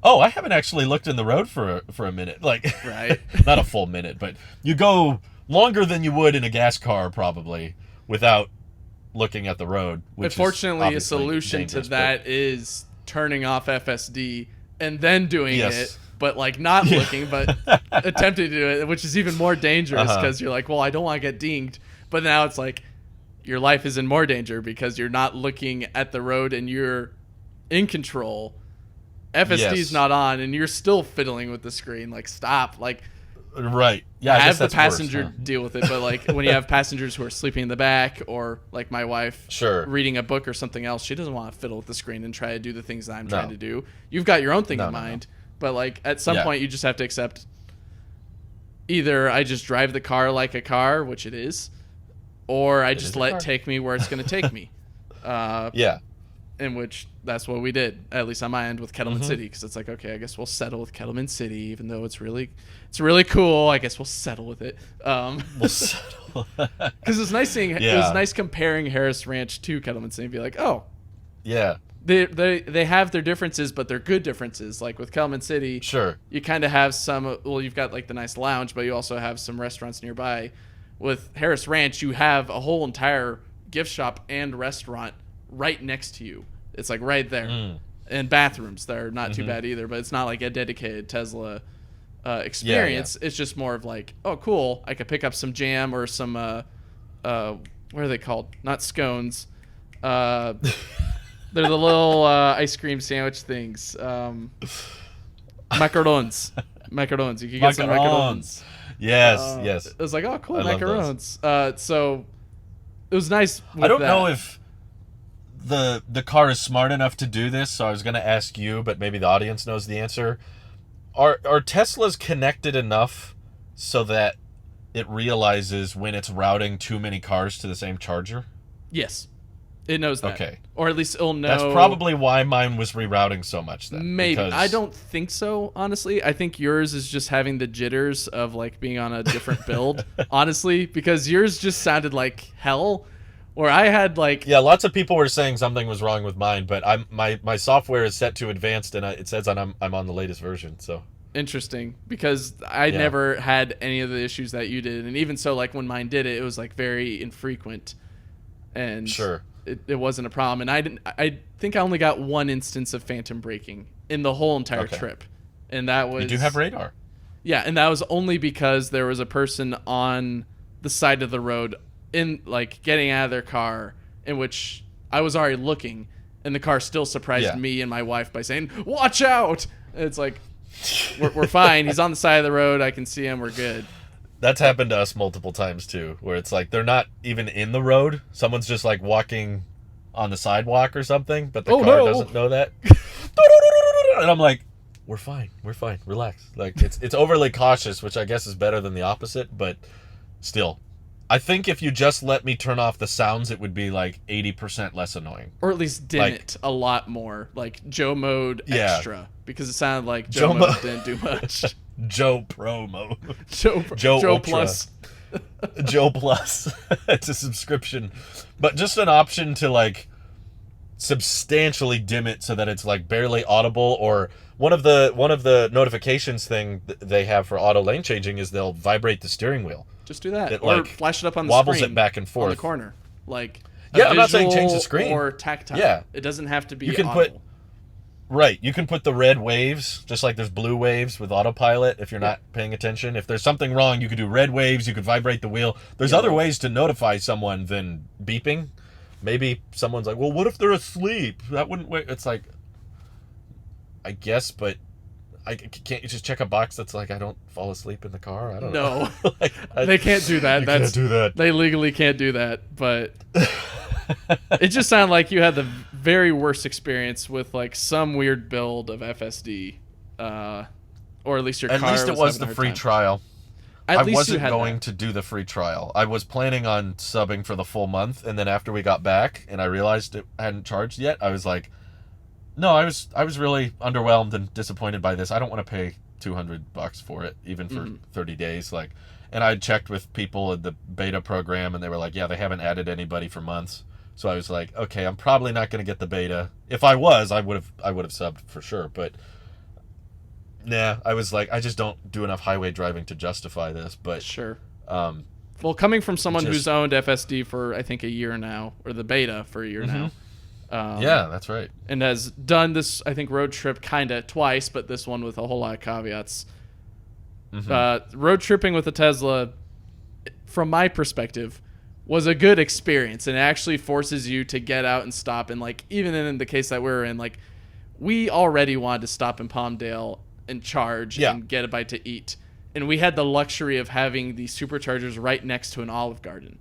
oh, I haven't actually looked in the road for a minute. Like, Right. not a full minute, but you go longer than you would in a gas car probably without looking at the road. Which Unfortunately, a is solution to dangerous, that is turning off FSD and then doing Yes. it, but like not looking, but attempting to do it, which is even more dangerous because you're like, well, I don't want to get dinged. But now it's like your life is in more danger because you're not looking at the road and you're in control. FSD is Yes. not on and you're still fiddling with the screen. Like, stop. Like, but right. Yeah, I guess have the that's worse, passenger huh? deal with it. But like when you have passengers who are sleeping in the back, or like my wife Sure. reading a book or something else, she doesn't want to fiddle with the screen and try to do the things that I'm No. trying to do. You've got your own thing No, in no, no. mind, but like at some Yeah. point you just have to accept either I just drive the car like a car, which it is, or I just is a let car. it take me where it's going to take me. Yeah. In which that's what we did, at least on my end with Kettleman Mm-hmm. City, because it's like, okay, I guess we'll settle with Kettleman City, even though it's really cool. I guess we'll settle with it. We'll settle. Because it's nice seeing, it Yeah. was nice comparing Harris Ranch to Kettleman City and be like, oh, Yeah. they have their differences, but they're good differences. Like with Kettleman City, Sure. you kind of have some. Well, you've got like the nice lounge, but you also have some restaurants nearby. With Harris Ranch, you have a whole entire gift shop and restaurant right next to you. It's like right there, and bathrooms that are not too bad either. But it's not like a dedicated Tesla experience. It's just more of like, oh, cool, I could pick up some jam or some what are they called? Not scones. They're the little ice cream sandwich things. Macarons. Macarons. You can get some macarons. Yes, yes. It was like, oh, cool, I love macarons. So it was nice. I don't know if the car is smart enough to do this, so I was going to ask you, but maybe the audience knows the answer. Are Teslas connected enough so that it realizes when it's routing too many cars to the same charger? Yes. It knows that. Okay. Or at least it'll know. That's probably why mine was rerouting so much then. Maybe. Because... I don't think so, honestly. I think yours is just having the jitters of like being on a different build, honestly, because yours just sounded like hell. Or I had like... Yeah, lots of people were saying something was wrong with mine, but my software is set to advanced, and it says I'm on the latest version, so... Interesting, because I never had any of the issues that you did, and even so, like when mine did it, it was like very infrequent, and sure, it wasn't a problem. And I think I only got one instance of phantom braking in the whole entire trip, and that was... You do have radar. Yeah, and that was only because there was a person on the side of the road in like getting out of their car, in which I was already looking, and the car still surprised me and my wife by saying, "Watch out!" And it's like, we're fine. He's on the side of the road. I can see him. We're good. That's happened to us multiple times too, where it's like they're not even in the road. Someone's just like walking on the sidewalk or something, but the car doesn't know that. And I'm like, we're fine. Relax. Like it's overly cautious, which I guess is better than the opposite, but still. I think if you just let me turn off the sounds, it would be like 80% less annoying. Or at least dim it a lot more, like Joe mode extra, because it sounded like Joe mode didn't do much. Joe Pro mode. Joe Ultra. Plus. Joe Plus. It's a subscription, but just an option to like substantially dim it so that it's like barely audible. Or one of the notifications thing they have for auto lane changing is they'll vibrate the steering wheel. Just do that, it, or like, flash it up on the wobbles screen, it back and forth on the corner, like I'm not saying change the screen or tactile. Yeah, it doesn't have to be. You can audible. you can put the red waves, just like there's blue waves with autopilot. If you're not paying attention, if there's something wrong, you could do red waves. You could vibrate the wheel. There's other ways to notify someone than beeping. Maybe someone's like, well, what if they're asleep? That wouldn't wait. It's like, I guess, but can't you just check a box that's like, I don't fall asleep in the car? I don't know. No, they can't do that. Can't do that. They legally can't do that. But it just sounded like you had the very worst experience with like some weird build of FSD, or at least your car. At least it was the free trial. I wasn't going to do the free trial. I was planning on subbing for the full month, and then after we got back and I realized it hadn't charged yet, I was like, no, I was really underwhelmed and disappointed by this. I don't want to pay $200 for it, even for 30 days. Like, and I checked with people in the beta program, and they were like, yeah, they haven't added anybody for months. So I was like, okay, I'm probably not going to get the beta. If I was, I would have subbed for sure. But nah, I was like, I just don't do enough highway driving to justify this. But sure. Well, coming from someone who's owned FSD for I think a year now, or the beta for a year now. Yeah, that's right. And has done this, I think, road trip kind of twice, but this one with a whole lot of caveats. Road tripping with a Tesla, from my perspective, was a good experience, and it actually forces you to get out and stop. And like, even in the case that we were in, like, we already wanted to stop in Palmdale and charge and get a bite to eat, and we had the luxury of having the superchargers right next to an Olive Garden,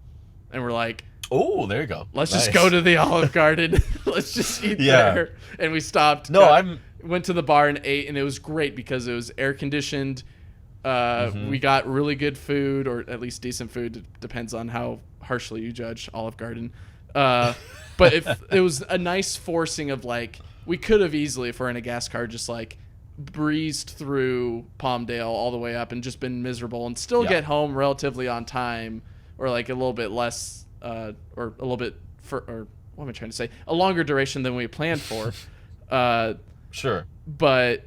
and we're like, oh, there you go. Let's just go to the Olive Garden. Let's just eat there. And we stopped. Went to the bar and ate, and it was great because it was air conditioned. We got really good food, or at least decent food. It depends on how harshly you judge Olive Garden. But it was a nice forcing of like, we could have easily, if we're in a gas car, just like breezed through Palmdale all the way up and just been miserable and still get home relatively on time, or like a little bit less. Or a little bit or what am I trying to say? A longer duration than we planned for. Sure. But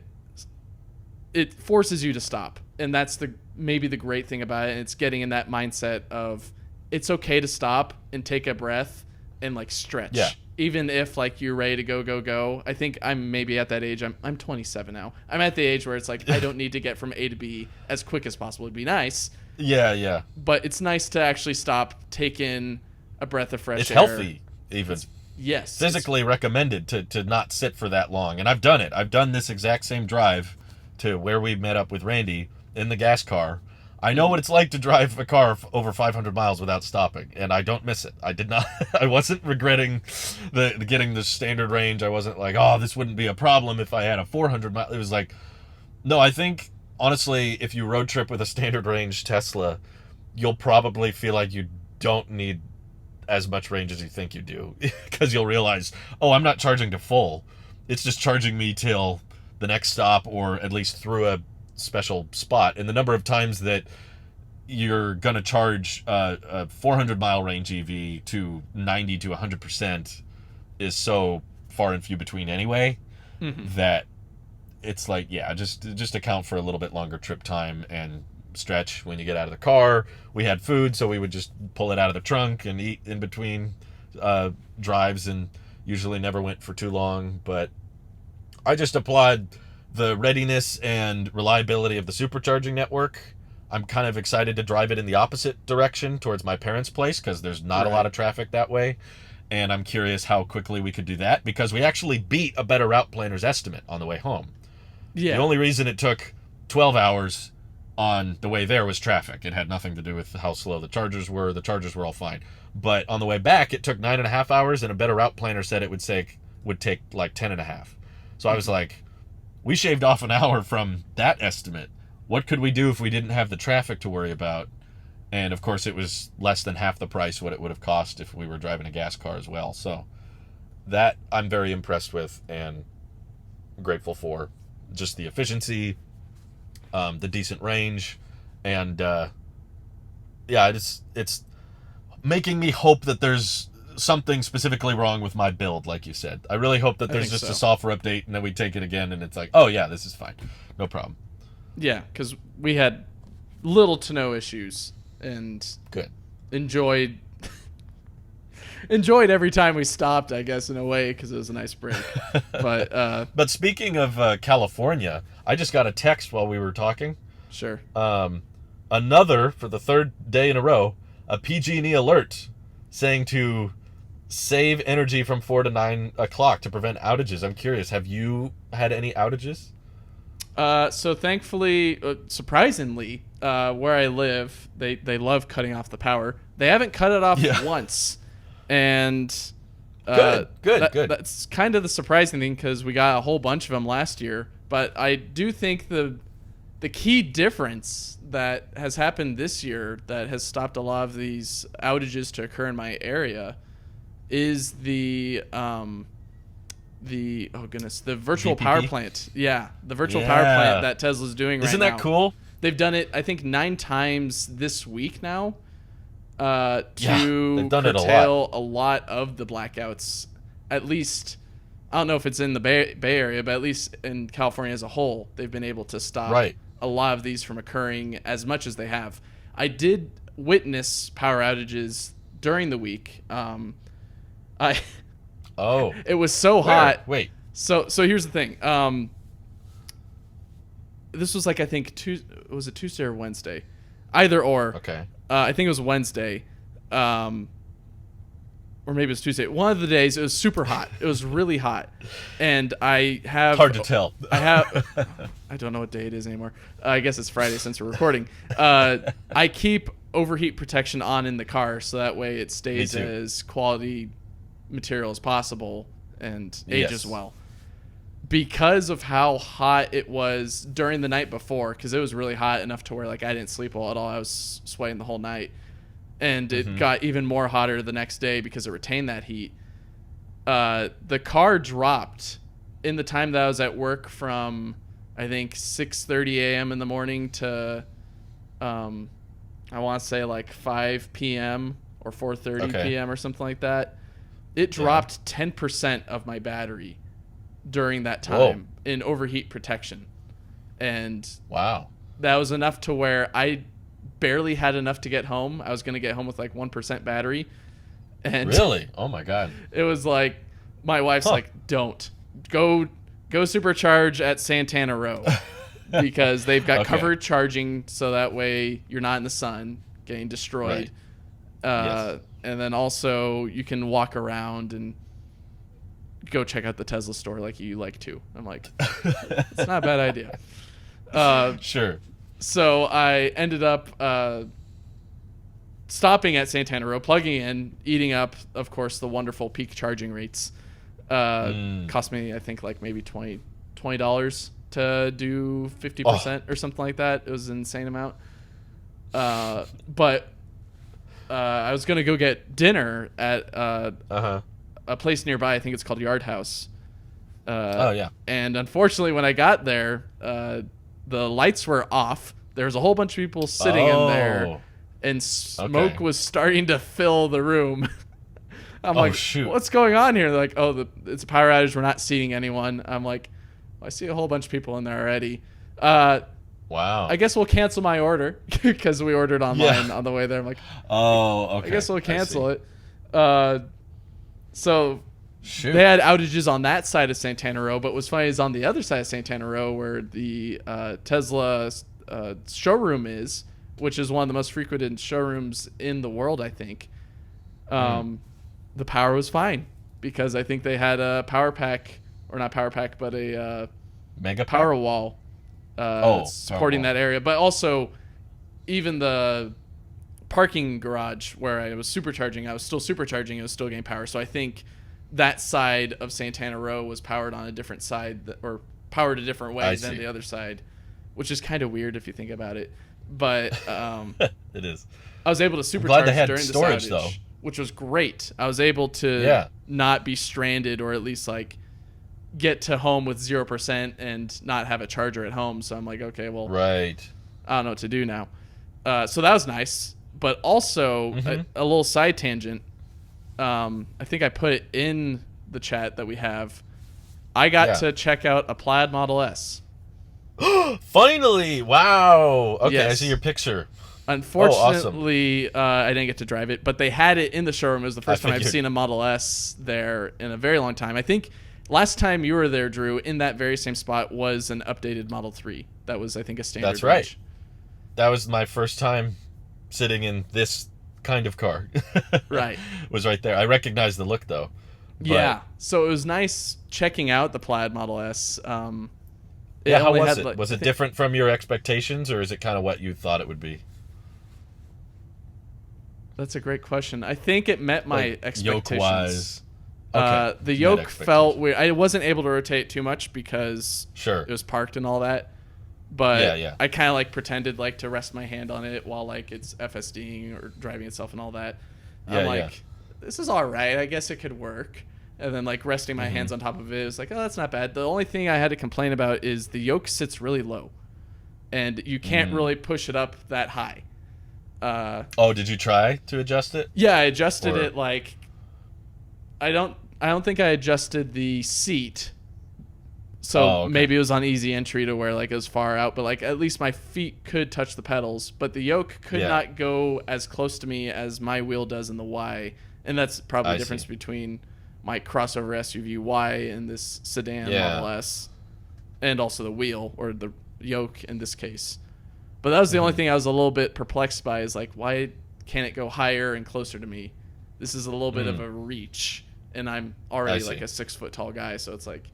it forces you to stop. And that's maybe the great thing about it. And it's getting in that mindset of it's okay to stop and take a breath and like stretch. Yeah. Even if like you're ready to go. I think I'm maybe at that age. I'm 27 now. I'm at the age where it's like I don't need to get from A to B as quick as possible. It'd be nice. Yeah, yeah. But it's nice to actually stop, take in a breath of fresh It's air. healthy, even. Yes. Physically recommended to not sit for that long. And I've done it. I've done this exact same drive to where we met up with Randy in the gas car. I know what it's like to drive a car over 500 miles without stopping, and I don't miss it. I did not. I wasn't regretting the getting the standard range. I wasn't like, oh, this wouldn't be a problem if I had a 400 mile. It was like, no, I think honestly, if you road trip with a standard range Tesla, you'll probably feel like you don't need as much range as you think you do, because you'll realize, oh, I'm not charging to full. It's just charging me till the next stop, or at least through a special spot. And the number of times that you're gonna charge a 400 mile range EV to 90 to 100% is so far and few between anyway, that it's like, yeah, just account for a little bit longer trip time and stretch when you get out of the car. We had food, so we would just pull it out of the trunk and eat in between drives, and usually never went for too long. But I just applaud the readiness and reliability of the supercharging network. I'm kind of excited to drive it in the opposite direction towards my parents' place, because there's not a lot of traffic that way. And I'm curious how quickly we could do that, because we actually beat a Better Route Planner's estimate on the way home. Yeah. The only reason it took 12 hours on the way there was traffic. It had nothing to do with how slow the chargers were. The chargers were all fine. But on the way back, it took 9.5 hours, and a Better Route Planner said it would take like 10.5. So I was like, we shaved off an hour from that estimate. What could we do if we didn't have the traffic to worry about? And of course, it was less than half the price what it would have cost if we were driving a gas car as well. So that I'm very impressed with and grateful for. Just the efficiency, the decent range, and yeah, it's making me hope that there's something specifically wrong with my build, like you said. I really hope that there's just a software update, and then we take it again, and it's like, oh yeah, this is fine, no problem. Yeah, because we had little to no issues, and good enjoyed every time we stopped, I guess, in a way, because it was a nice break. But speaking of California, I just got a text while we were talking. Sure. Another, for the third day in a row, a PG&E alert saying to save energy from 4 to 9 o'clock to prevent outages. I'm curious, have you had any outages? So thankfully, surprisingly, where I live, they love cutting off the power. They haven't cut it off once. And good. That's kind of the surprising thing, because we got a whole bunch of them last year. But I do think the key difference that has happened this year that has stopped a lot of these outages to occur in my area is the virtual power plant. Yeah, the virtual power plant that Tesla's doing right now. Isn't that cool? They've done it, I think, 9 times this week now. They've done curtail a lot of the blackouts. At least, I don't know if it's in the Bay Area, but at least in California as a whole, they've been able to stop a lot of these from occurring as much as they have. I did witness power outages during the week. It was so hot. Wait. So here's the thing. This was like, I think, was it Tuesday or Wednesday? Either or. Okay. I think it was Wednesday, or maybe it was Tuesday. One of the days, it was super hot. It was really hot, and I have hard to tell. I don't know what day it is anymore. I guess it's Friday since we're recording. I keep overheat protection on in the car, so that way it stays as quality material as possible and ages well. Because of how hot it was during the night before, because it was really hot enough to where, like, I didn't sleep well at all. I was sweating the whole night. And it got even more hotter the next day because it retained that heat. The car dropped in the time that I was at work from, I think, 6:30 a.m. in the morning to, I want to say, like, 5 p.m. or 4:30 p.m. or something like that. It dropped 10% of my battery during that time in overheat protection. And that was enough to where I barely had enough to get home. I was going to get home with like 1% battery. And really? Oh my God. It was like, my wife's like, don't go supercharge at Santana Row. because they've got Okay. covered charging, so that way you're not in the sun getting destroyed. Yes. And then also you can walk around and go check out the Tesla store like you like to. I'm like, it's not a bad idea. Sure. So I ended up stopping at Santana Row, plugging in, eating up, of course, the wonderful peak charging rates. Cost me, I think, like maybe $20 to do 50% or something like that. It was an insane amount. But I was going to go get dinner at a place nearby. I think it's called Yard House. Oh, yeah. And unfortunately, when I got there, the lights were off. There was a whole bunch of people sitting in there, and smoke was starting to fill the room. I'm like, shoot. What's going on here? They're like, it's a power outage. We're not seating anyone. I'm like, I see a whole bunch of people in there already. Wow. I guess we'll cancel my order because we ordered online on the way there. I'm like, okay. I guess we'll cancel it. So Shoot. they had outages on that side of Santana Row, but what's funny is on the other side of Santana Row where the Tesla showroom is, which is one of the most frequented showrooms in the world, I think. The power was fine because I think they had a power pack, or not power pack, but a Mega power wall supporting that area. But also, even the parking garage where I was supercharging, I was still supercharging, it was still getting power. So I think that side of Santana Row was powered on a different side, or powered a different way than the other side, which is kind of weird if you think about it. But it is. I was able to supercharge glad they had during storage, this outage, though. which was great. I was able to not be stranded, or at least like get to home with 0% and not have a charger at home. So I'm like, okay, well, right. I don't know what to do now. So that was nice. But also a little side tangent. I think I put it in the chat that we have. I got to check out a Plaid Model S. Finally! Wow. Okay, Yes. I see your picture. Unfortunately, I didn't get to drive it, but they had it in the showroom. It was the first time I've seen a Model S there in a very long time. I think last time you were there, Drew, in that very same spot was an updated Model 3. That was, I think, a standard. That's right. range. That was my first time sitting in this kind of car. Right. Was right there. I recognized the look, though. Yeah. So it was nice checking out the Plaid Model S. How was it? Was it different from your expectations, or is it kind of what you thought it would be? That's a great question. I think it met my expectations. Yoke-wise. Okay. The yoke felt weird. I wasn't able to rotate too much because it was parked and all that. But I kind of like pretended like to rest my hand on it while like it's FSDing or driving itself and all that. I'm like, this is all right. I guess it could work. And then like resting my hands on top of it was like, oh, that's not bad. The only thing I had to complain about is the yoke sits really low, and you can't really push it up that high. Did you try to adjust it? Yeah, I adjusted it like I don't think I adjusted the seat. So maybe it was on easy entry to where like it was far out, but like at least my feet could touch the pedals, but the yoke could not go as close to me as my wheel does in the Y. And that's probably the difference between my crossover SUV Y and this sedan Model S, and also the wheel, or the yoke in this case. But that was the only thing I was a little bit perplexed by, is like, why can't it go higher and closer to me? This is a little bit of a reach, and I'm already like a 6 foot tall guy, so it's like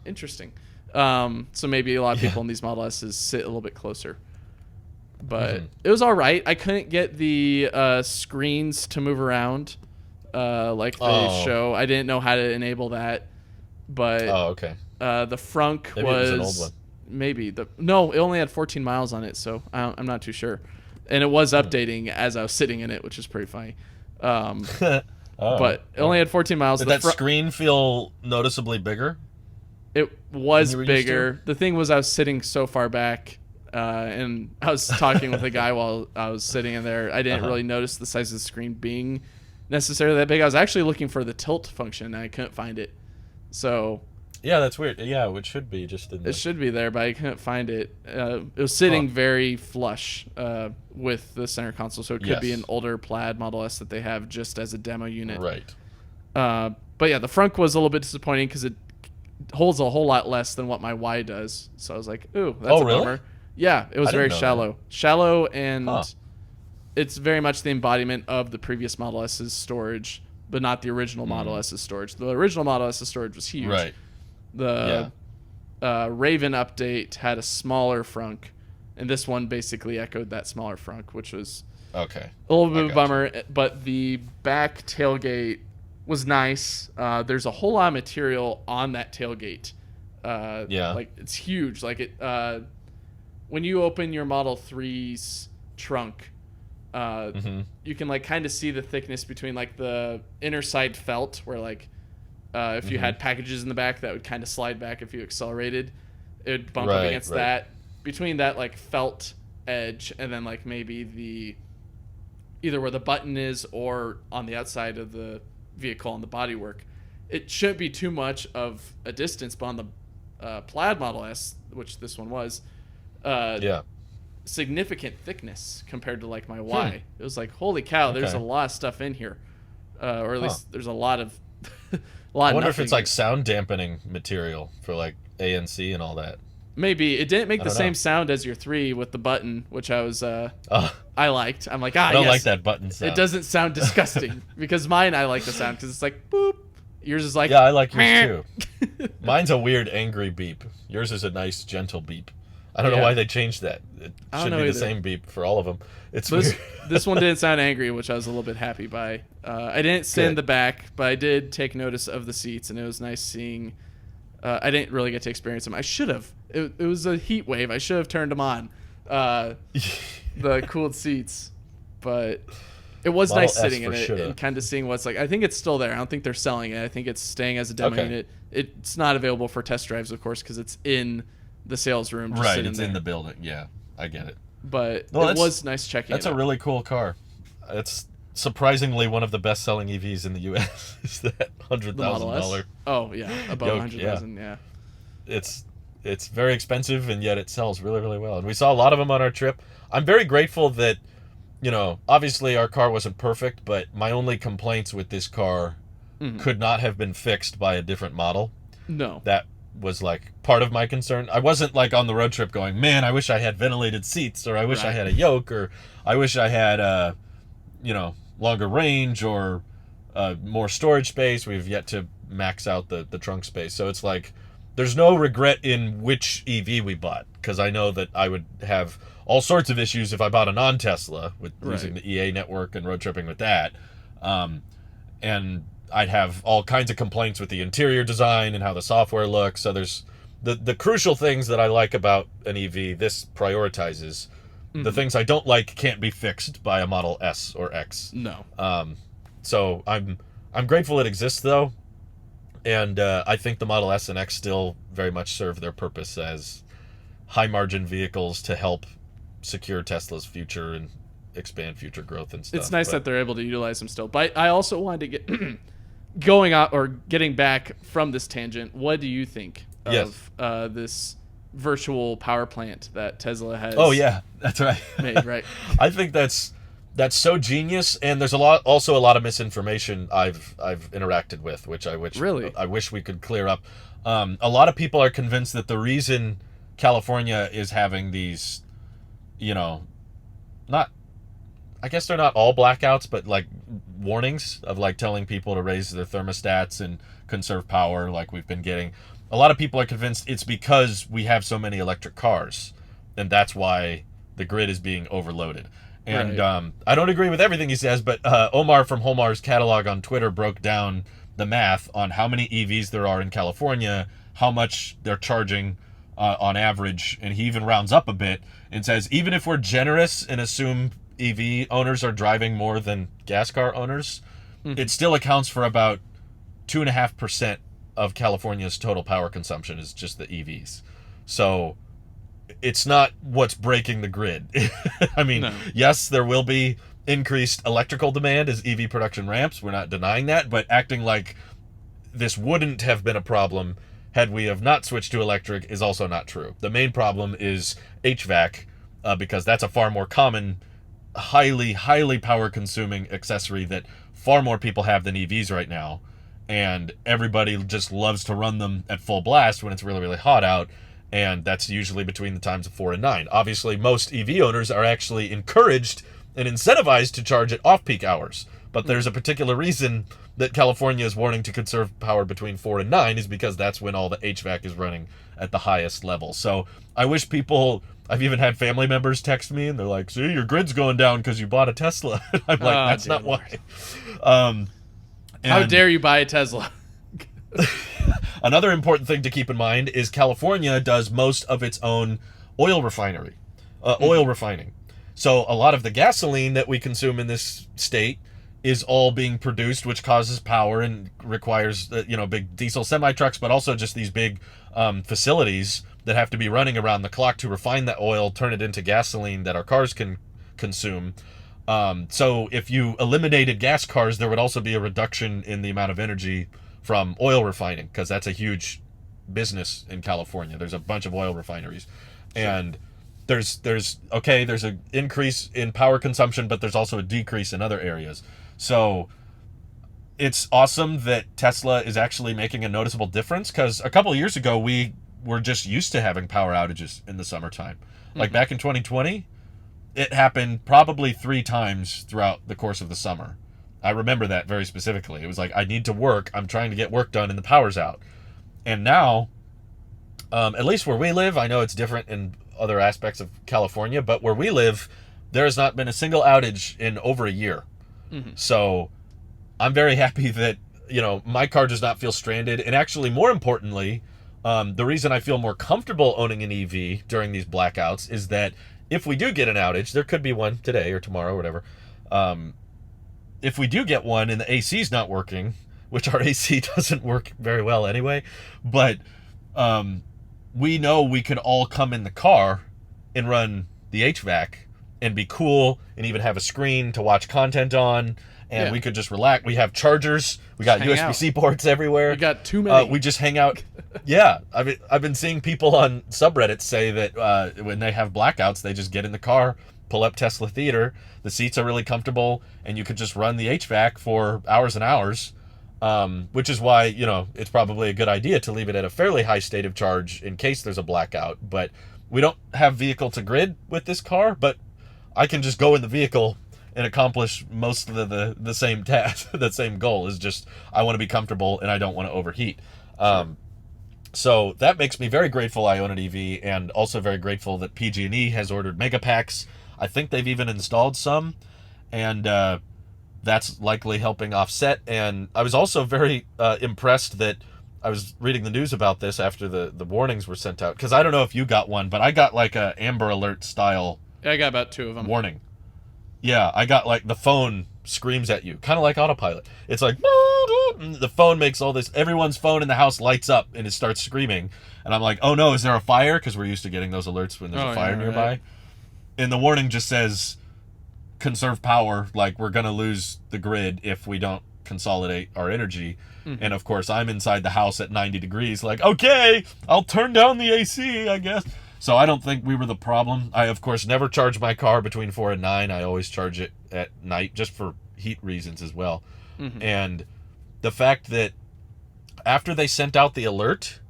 interesting. So maybe a lot of people in these Model S's sit a little bit closer. But it was all right. I couldn't get the screens to move around like they show. I didn't know how to enable that. But the frunk maybe was it was an old one. Maybe it only had 14 miles on it, so I'm not too sure. And it was updating as I was sitting in it, which is pretty funny. But it only had 14 miles. Did that screen feel noticeably bigger? It was bigger. The thing was, I was sitting so far back, and I was talking with a guy while I was sitting in there. I didn't really notice the size of the screen being necessarily that big. I was actually looking for the tilt function, and I couldn't find it. So yeah, that's weird. Yeah, it should be just in it should be there, but I couldn't find it. It was sitting very flush with the center console, so it could be an older Plaid Model S that they have just as a demo unit. Right. But yeah, the frunk was a little bit disappointing because holds a whole lot less than what my Y does. So I was like, ooh, that's Oh, a really? bummer. Yeah, it was I didn't very know shallow. Shallow, and Huh. it's very much the embodiment of the previous Model S's storage, but not the original Model S's storage. The original Model S's storage was huge. Right. The Yeah. Raven update had a smaller frunk, and this one basically echoed that smaller frunk, which was Okay. a little bit I of a gotcha. bummer. But the back tailgate was nice. There's a whole lot of material on that tailgate. Yeah. Like it's huge. Like it when you open your Model 3's trunk, you can like kind of see the thickness between like the inner side felt, where like if you had packages in the back that would kind of slide back if you accelerated, it would bump up Right, against right. that. Between that like felt edge and then like maybe the either where the button is or on the outside of the vehicle on the bodywork, it shouldn't be too much of a distance. But on the Plaid Model S, which this one was, Yeah. significant thickness compared to like my Y. It was like, holy cow, there's a Okay. lot of stuff in here, or at least there's a lot of a lot. I of wonder if nothing. it's like sound dampening material for like ANC and all that. Maybe it didn't make the don't same know. sound as your 3 with the button, which I was Oh, I liked. I'm like, I don't yes. like that button sound. It doesn't sound disgusting because mine I like the sound because it's like boop. Yours is like Yeah, I like yours meh. too. Mine's a weird angry beep. Yours is a nice gentle beep. I don't know Yeah. why they changed that. It I don't should know be the either. same beep for all of them. It's This weird. this one didn't sound angry, which I was a little bit happy by. I didn't sit in Good. the back, but I did take notice of the seats, and it was nice seeing. I didn't really get to experience them. I should have. It was a heat wave. I should have turned them on, the cooled seats, but it was Model nice S sitting for in it shoulda. and kind of seeing what's like. I think it's still there. I don't think they're selling it. I think it's staying as a demo Okay. unit. It's not available for test drives, of course, because it's in the sales room. Just Right, sitting it's there. in the building. Yeah, I get it. But Well, it that's- was nice checking. That's it a out. really cool car. It's surprisingly one of the best-selling EVs in the U.S. Is that The Model S. $100,000? Oh yeah, above Yoke, 100,000. Yeah. It's very expensive, and yet it sells really, really well. And we saw a lot of them on our trip. I'm very grateful that, obviously our car wasn't perfect, but my only complaints with this car could not have been fixed by a different model. No. That was like part of my concern. I wasn't like on the road trip going, man, I wish I had ventilated seats, or I wish I Right. had a yoke, or I wish I had longer range or more storage space. We've yet to max out the trunk space. So it's like there's no regret in which EV we bought, because I know that I would have all sorts of issues if I bought a non-Tesla with using the EA network and road tripping with that. And I'd have all kinds of complaints with the interior design and how the software looks. So there's the crucial things that I like about an EV, this prioritizes. The things I don't like can't be fixed by a Model S or X. No. So I'm grateful it exists, though. And I think the Model S and X still very much serve their purpose as high-margin vehicles to help secure Tesla's future and expand future growth and stuff. It's nice But- that they're able to utilize them still. But I also wanted to get going out or getting back from this tangent. What do you think Yes. of this virtual power plant that Tesla has? Oh yeah, that's right. made, right? I think that's so genius, and there's also a lot of misinformation I've interacted with, which I wish we could clear up. A lot of people are convinced that the reason California is having these, not, I guess they're not all blackouts, but like warnings of like telling people to raise their thermostats and conserve power, like we've been getting. A lot of people are convinced it's because we have so many electric cars, and that's why the grid is being overloaded. And Right. I don't agree with everything he says, but Omar from Homar's catalog on Twitter broke down the math on how many EVs there are in California, how much they're charging on average, and he even rounds up a bit and says even if we're generous and assume EV owners are driving more than gas car owners, it still accounts for about 2.5% of California's total power consumption is just the EVs. So it's not what's breaking the grid. I mean, No. yes, there will be increased electrical demand as EV production ramps. We're not denying that, but acting like this wouldn't have been a problem had we have not switched to electric is also not true. The main problem is HVAC, because that's a far more common, highly, highly power consuming accessory that far more people have than EVs right now. and everybody just loves to run them at full blast when it's really, really hot out. And that's usually between the times of 4 and 9. Obviously, most EV owners are actually encouraged and incentivized to charge at off-peak hours. But there's a particular reason that California is warning to conserve power between 4 and 9 is because that's when all the HVAC is running at the highest level. So I wish people... I've even had family members text me, and they're like, see, your grid's going down because you bought a Tesla. I'm like, that's not why. How dare you buy a Tesla? Another important thing to keep in mind is California does most of its own oil refining. So a lot of the gasoline that we consume in this state is all being produced, which causes power and requires big diesel semi trucks, but also just these big facilities that have to be running around the clock to refine that oil, turn it into gasoline that our cars can consume. So if you eliminated gas cars, there would also be a reduction in the amount of energy from oil refining, because that's a huge business in California. There's a bunch of oil refineries. And there's an increase in power consumption, but there's also a decrease in other areas. So it's awesome that Tesla is actually making a noticeable difference, because a couple of years ago, we were just used to having power outages in the summertime. Like back in 2020, it happened probably 3 times throughout the course of the summer. I remember that very specifically. It was like, I need to work. I'm trying to get work done and the power's out. And now, at least where we live, I know it's different in other aspects of California, but where we live, there has not been a single outage in over a year. So I'm very happy that, my car does not feel stranded. And actually, more importantly, the reason I feel more comfortable owning an EV during these blackouts is that if we do get an outage, there could be one today or tomorrow or whatever. If we do get one and the AC is not working, which our AC doesn't work very well anyway, but we know we could all come in the car and run the HVAC and be cool and even have a screen to watch content on, and we could just relax. We have chargers. We got USB-C ports everywhere. We got too many. We just hang out. Yeah, I've been seeing people on subreddits say that when they have blackouts, they just get in the car, pull up Tesla Theater. The seats are really comfortable, and you could just run the HVAC for hours and hours, which is why, it's probably a good idea to leave it at a fairly high state of charge in case there's a blackout. But we don't have vehicle to grid with this car, but I can just go in the vehicle and accomplish most of the same task. The same goal is just, I want to be comfortable and I don't want to overheat. So that makes me very grateful I own an EV, and also very grateful that PG&E has ordered mega packs. I think they've even installed some, and that's likely helping offset. And I was also very impressed that I was reading the news about this after the warnings were sent out, because I don't know if you got one, but I got like a Amber Alert style. I got about 2 of them. Warning. Yeah, I got like the phone screams at you, kind of like autopilot. It's like, the phone makes all this, everyone's phone in the house lights up and it starts screaming. And I'm like, oh no, is there a fire? Because we're used to getting those alerts when there's a fire nearby. Right. And the warning just says, conserve power, like we're going to lose the grid if we don't consolidate our energy. And of course, I'm inside the house at 90 degrees, like, okay, I'll turn down the AC, I guess. So I don't think we were the problem. I, of course, never charge my car between 4 and 9. I always charge it at night, just for heat reasons as well. And the fact that after they sent out the alert,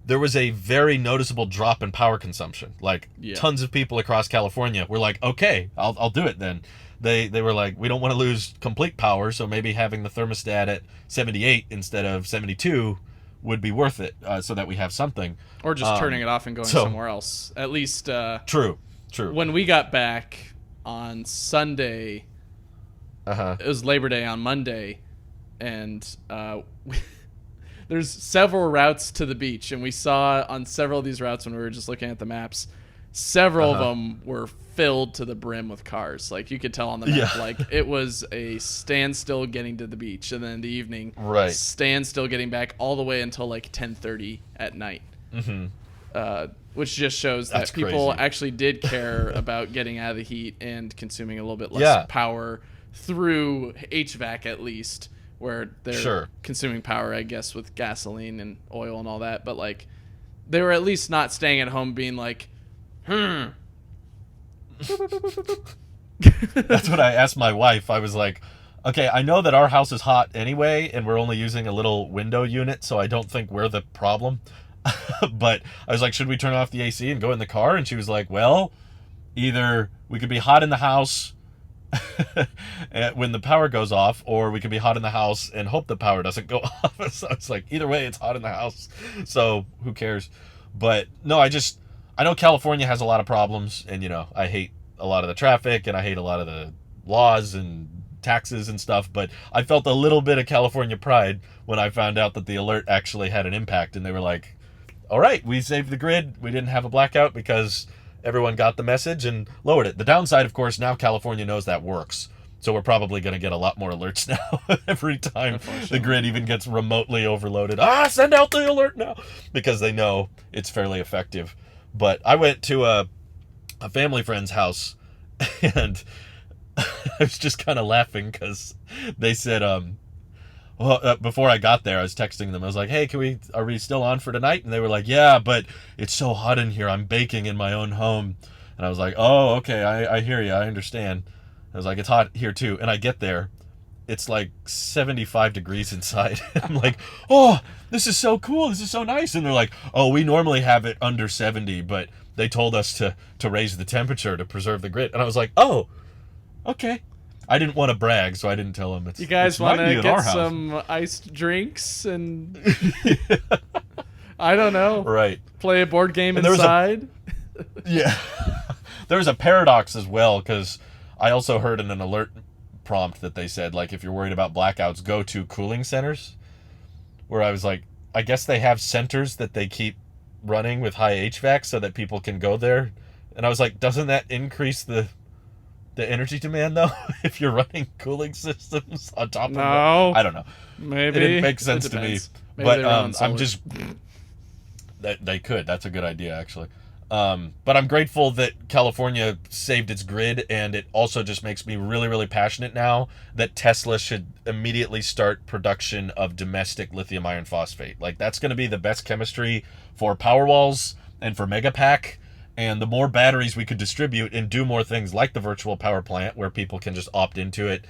there was a very noticeable drop in power consumption. Like, tons of people across California were like, okay, I'll do it then. They were like, we don't want to lose complete power, so maybe having the thermostat at 78 instead of 72 would be worth it, so that we have something. Or just turning it off and going somewhere else. At least... True. When we got back on Sunday, it was Labor Day on Monday, and there's several routes to the beach, and we saw on several of these routes when we were just looking at the maps, several of them were filled to the brim with cars. Like, you could tell on the map, like, it was a standstill getting to the beach, and then in the evening, standstill getting back all the way until like 10:30 at night. Which just shows that people actually did care about getting out of the heat and consuming a little bit less power through HVAC, at least, where they're consuming power, I guess, with gasoline and oil and all that. But like, they were at least not staying at home being like, That's what I asked my wife. I was like, Okay, I know that our house is hot anyway, and we're only using a little window unit, so I don't think we're the problem. But I was like, should we turn off the AC and go in the car? And she was like, well, either we could be hot in the house when the power goes off, or we could be hot in the house and hope the power doesn't go off. So it's like, either way, it's hot in the house. So who cares? But no, I know California has a lot of problems, and, I hate a lot of the traffic, and I hate a lot of the laws and taxes and stuff, but I felt a little bit of California pride when I found out that the alert actually had an impact, and they were like, all right, we saved the grid. We didn't have a blackout because everyone got the message and lowered it. The downside, of course, now California knows that works. So we're probably going to get a lot more alerts now every time the grid even gets remotely overloaded. Send out the alert now, because they know it's fairly effective. But I went to a family friend's house, and I was just kind of laughing because they said, before I got there, I was texting them. I was like, hey, are we still on for tonight? And they were like, yeah, but it's so hot in here. I'm baking in my own home. And I was like, oh, okay, I hear you. I understand. I was like, it's hot here too. And I get there. It's like 75 degrees inside. I'm like, oh, this is so cool. This is so nice. And they're like, oh, we normally have it under 70, but they told us to raise the temperature to preserve the grid. And I was like, oh, okay. I didn't want to brag, so I didn't tell them. You guys want to get some iced drinks and I don't know. Right. Play a board game inside. Yeah. There was a paradox as well, because I also heard in an alert prompt that they said, like, if you're worried about blackouts, go to cooling centers. Where I was like, I guess they have centers that they keep running with high HVAC so that people can go there. And I was like, doesn't that increase the energy demand, though, if you're running cooling systems on top of it? I don't know. Maybe. It didn't make sense to me. Maybe but I'm just... They could. That's a good idea, actually. But I'm grateful that California saved its grid, and it also just makes me really, really passionate now that Tesla should immediately start production of domestic lithium iron phosphate. Like, that's going to be the best chemistry for Powerwalls and for Megapack. And the more batteries we could distribute and do more things like the virtual power plant, where people can just opt into it,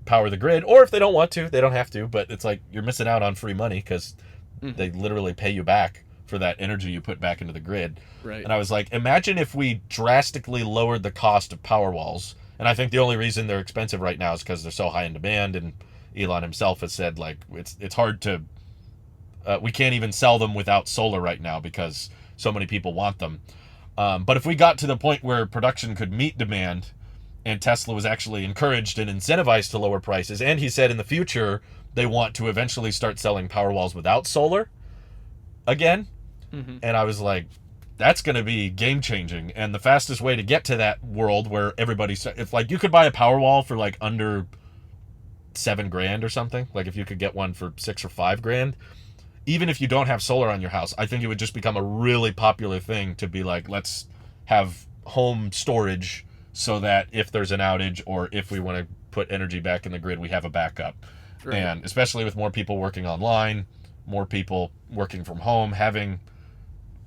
power the grid, or if they don't want to, they don't have to, but it's like you're missing out on free money because they literally pay you back for that energy you put back into the grid. Right. And I was like, imagine if we drastically lowered the cost of Powerwalls. And I think the only reason they're expensive right now is because they're so high in demand, and Elon himself has said, like, it's hard to... we can't even sell them without solar right now because so many people want them. But if we got to the point where production could meet demand, and Tesla was actually encouraged and incentivized to lower prices, and he said in the future they want to eventually start selling Powerwalls without solar again. And I was like, that's going to be game changing. And the fastest way to get to that world where if like you could buy a Powerwall for like under $7,000 or something, like if you could get one for $6,000 or $5,000, even if you don't have solar on your house, I think it would just become a really popular thing to be like, let's have home storage so that if there's an outage or if we want to put energy back in the grid, we have a backup. Right. And especially with more people working online, more people working from home, having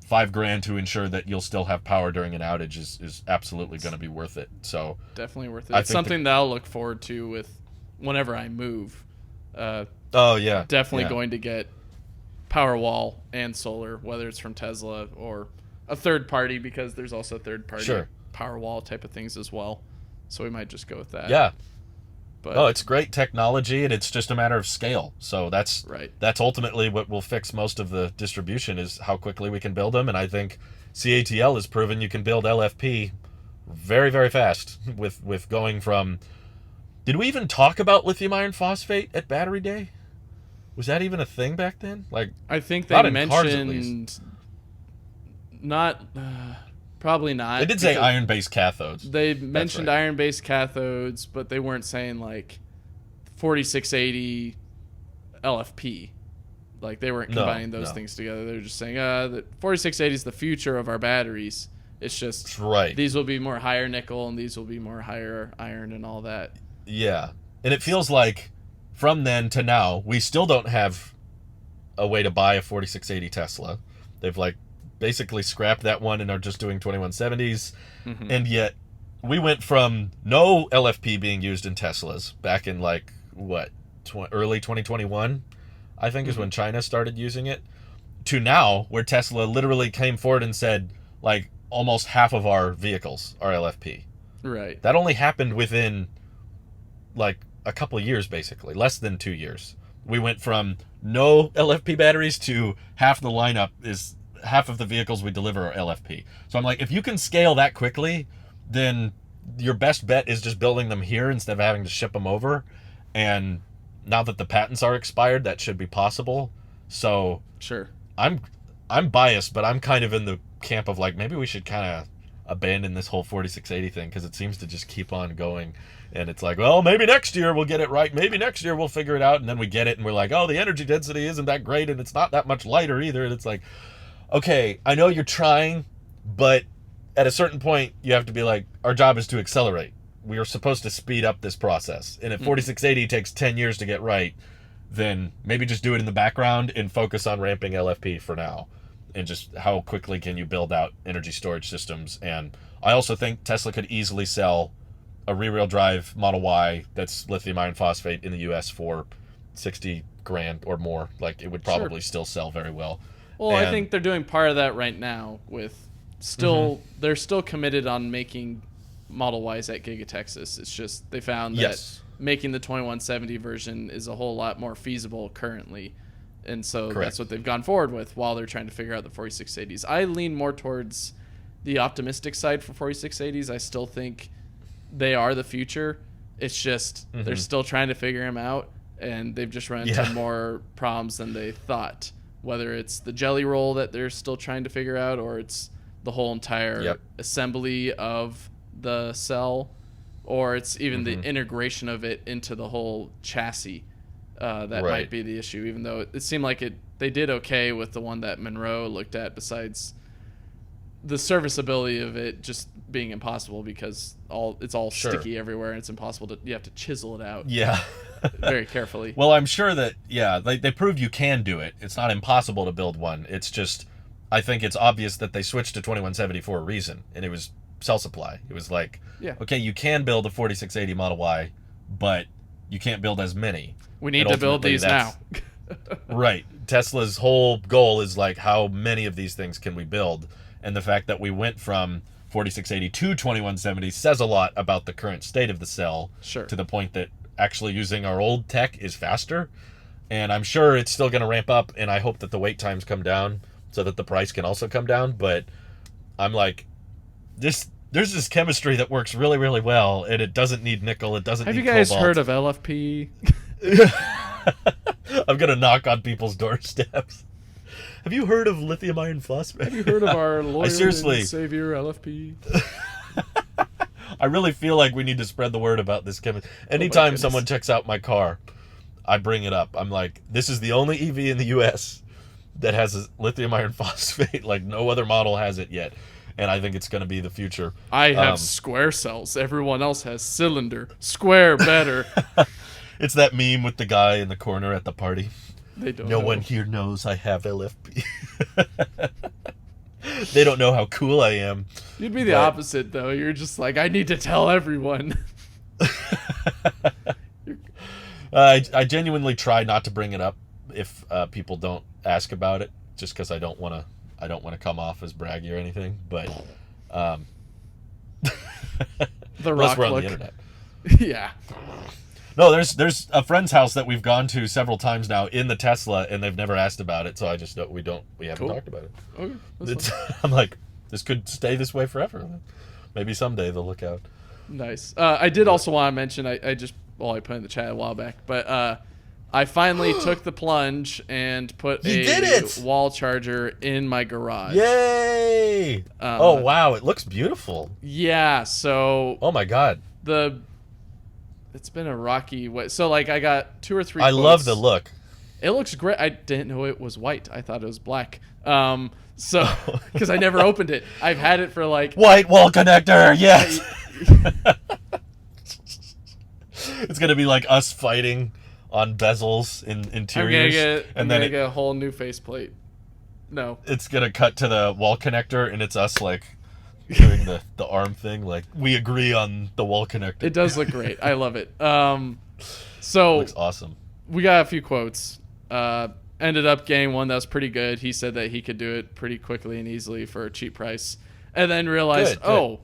$5,000 to ensure that you'll still have power during an outage is absolutely going to be worth it. So definitely worth it. It's something that I'll look forward to with whenever I move. Definitely going to get Powerwall and solar, whether it's from Tesla or a third party, because there's also third party Powerwall type of things as well. So we might just go with that. Yeah. But it's great technology, and it's just a matter of scale. So that's ultimately what will fix most of the distribution, is how quickly we can build them. And I think CATL has proven you can build LFP very, very fast with going from... Did we even talk about lithium iron phosphate at Battery Day? Was that even a thing back then? Like, I think they mentioned not... Probably not. They did say iron-based cathodes. They mentioned iron-based cathodes, but they weren't saying like 4680 LFP. Like, they weren't combining those things together. They were just saying that 4680 is the future of our batteries. It's just these will be more higher nickel and these will be more higher iron and all that. Yeah. And it feels like from then to now, we still don't have a way to buy a 4680 Tesla. They've like basically scrapped that one and are just doing 2170s. And yet we went from no LFP being used in Teslas back in like what, early 2021, I think, is when Mm-hmm. China started using it, to now where Tesla literally came forward and said, like, almost half of our vehicles are LFP. Right. That only happened within like a couple of years, basically, less than 2 years. We went from no LFP batteries to half the lineup is half of the vehicles we deliver are LFP. So I'm like, if you can scale that quickly, then your best bet is just building them here instead of having to ship them over. And now that the patents are expired, that should be possible. So Sure. I'm I'm biased, but I'm kind of in the camp of like maybe we should kind of abandon this whole 4680 thing because it seems to just keep on going. And it's like, well, maybe next year we'll get it right. Maybe next year we'll figure it out. And then we get it and we're like, oh, the energy density isn't that great and it's not that much lighter either. And it's like, okay, I know you're trying, but at a certain point you have to be like, our job is to accelerate. We are supposed to speed up this process. And if 4680 takes 10 years to get right, then maybe just do it in the background and focus on ramping LFP for now. And just how quickly can you build out energy storage systems. And I also think Tesla could easily sell a rear-wheel drive Model Y that's lithium iron phosphate in the US for 60 grand or more. Like, it would probably still sell very well. Well, I think they're doing part of that right now with they're still committed on making Model Ys at Giga Texas. It's just they found that making the 2170 version is a whole lot more feasible currently. And so that's what they've gone forward with while they're trying to figure out the 4680s. I lean more towards the optimistic side for 4680s. I still think they are the future. It's just they're still trying to figure them out, and they've just run into more problems than they thought. Whether it's the jelly roll that they're still trying to figure out, or it's the whole entire assembly of the cell, or it's even the integration of it into the whole chassis. That might be the issue, even though it seemed like they did okay with the one that Monroe looked at, besides the serviceability of it just being impossible because it's all sticky everywhere and it's impossible you have to chisel it out very carefully. Well, I'm sure that they proved you can do it. It's not impossible to build one. It's just, I think it's obvious that they switched to 2170 for a reason, and it was cell supply. It was like, okay, you can build a 4680 Model Y, but you can't build as many. We need to build these now. Right. Tesla's whole goal is like, how many of these things can we build? And the fact that we went from 4680 to 2170 says a lot about the current state of the cell, to the point that actually using our old tech is faster. And I'm sure it's still going to ramp up, and I hope that the wait times come down so that the price can also come down. But I'm like, there's this chemistry that works really, really well, and it doesn't need nickel, it doesn't need cobalt. Have you guys heard of LFP? I'm going to knock on people's doorsteps. Have you heard of lithium iron phosphate? Have you heard of our Lord and Savior LFP? I really feel like we need to spread the word about this chemistry. Anytime someone checks out my car, I bring it up. I'm like, this is the only EV in the US that has a lithium iron phosphate. Like, no other model has it yet. And I think it's going to be the future. I have square cells. Everyone else has cylinder. Square better. It's that meme with the guy in the corner at the party. They don't No one here knows I have LFP. They don't know how cool I am. You'd be the opposite, though. You're just like, I need to tell everyone. I genuinely try not to bring it up if people don't ask about it, just because I don't want to come off as braggy or anything. But the rock we're on look. the internet. Yeah. No, there's a friend's house that we've gone to several times now in the Tesla, and they've never asked about it. So I just don't. We haven't talked about it. Okay, I'm like, this could stay this way forever. Maybe someday they'll look out. Nice. I did also want to mention, I put in the chat a while back, but I finally took the plunge and put a wall charger in my garage. Yay! Oh wow, it looks beautiful. Yeah. So. Oh my god. It's been a rocky way. So like I got 2 or 3. I love the look. It looks great. I didn't know it was white. I thought it was black. So because I never opened it. I've had it for like white wall connector. Yes. It's gonna be like us fighting on bezels in interiors. I'm gonna get a whole new faceplate. No. It's gonna cut to the wall connector, and it's us like doing the arm thing. Like, we agree on the wall connector. It does look great. I love it. So looks awesome. we got a few quotes. Ended up getting one that was pretty good. He said that he could do it pretty quickly and easily for a cheap price, and then realized, Good.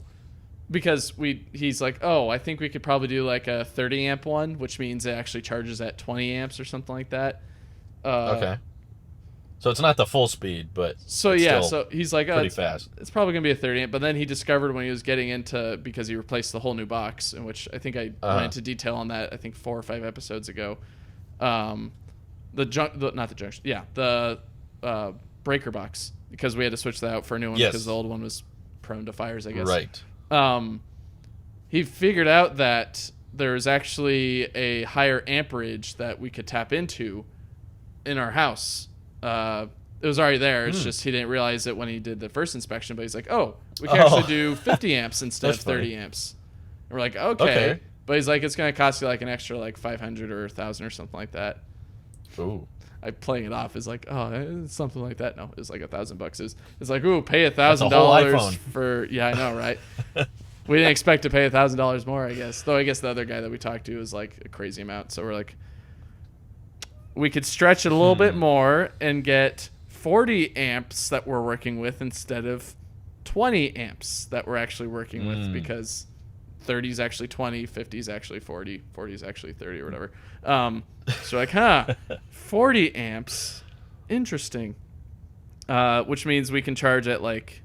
because he's like, I think we could probably do like a 30 amp one, which means it actually charges at 20 amps or something like that. Okay. So it's not the full speed, but so he's like, pretty fast. It's probably gonna be a 30 amp. But then he discovered when he was getting into, because he replaced the whole new box, in which I think I went into detail on that. I think 4 or 5 episodes ago. The breaker box, because we had to switch that out for a new one because the old one was prone to fires, I guess. Right. He figured out that there's actually a higher amperage that we could tap into in our house. It was already there. It's just he didn't realize it when he did the first inspection, but he's like, we can actually do 50 amps instead of 30 amps. And we're like, okay. But he's like, it's going to cost you like an extra like 500 or 1,000 or something like that. Ooh. I playing it off is like, it's something like that. No, it was like $1,000. It's like, pay $1,000 for, yeah, I know, right? We didn't expect to pay $1,000 more, I guess. Though I guess the other guy that we talked to was like a crazy amount. So we're like, we could stretch it a little bit more and get 40 amps that we're working with instead of 20 amps that we're actually working with, because 30 is actually 20, 50 is actually 40, 40 is actually 30 or whatever. So like, 40 amps, interesting. Which means we can charge at like,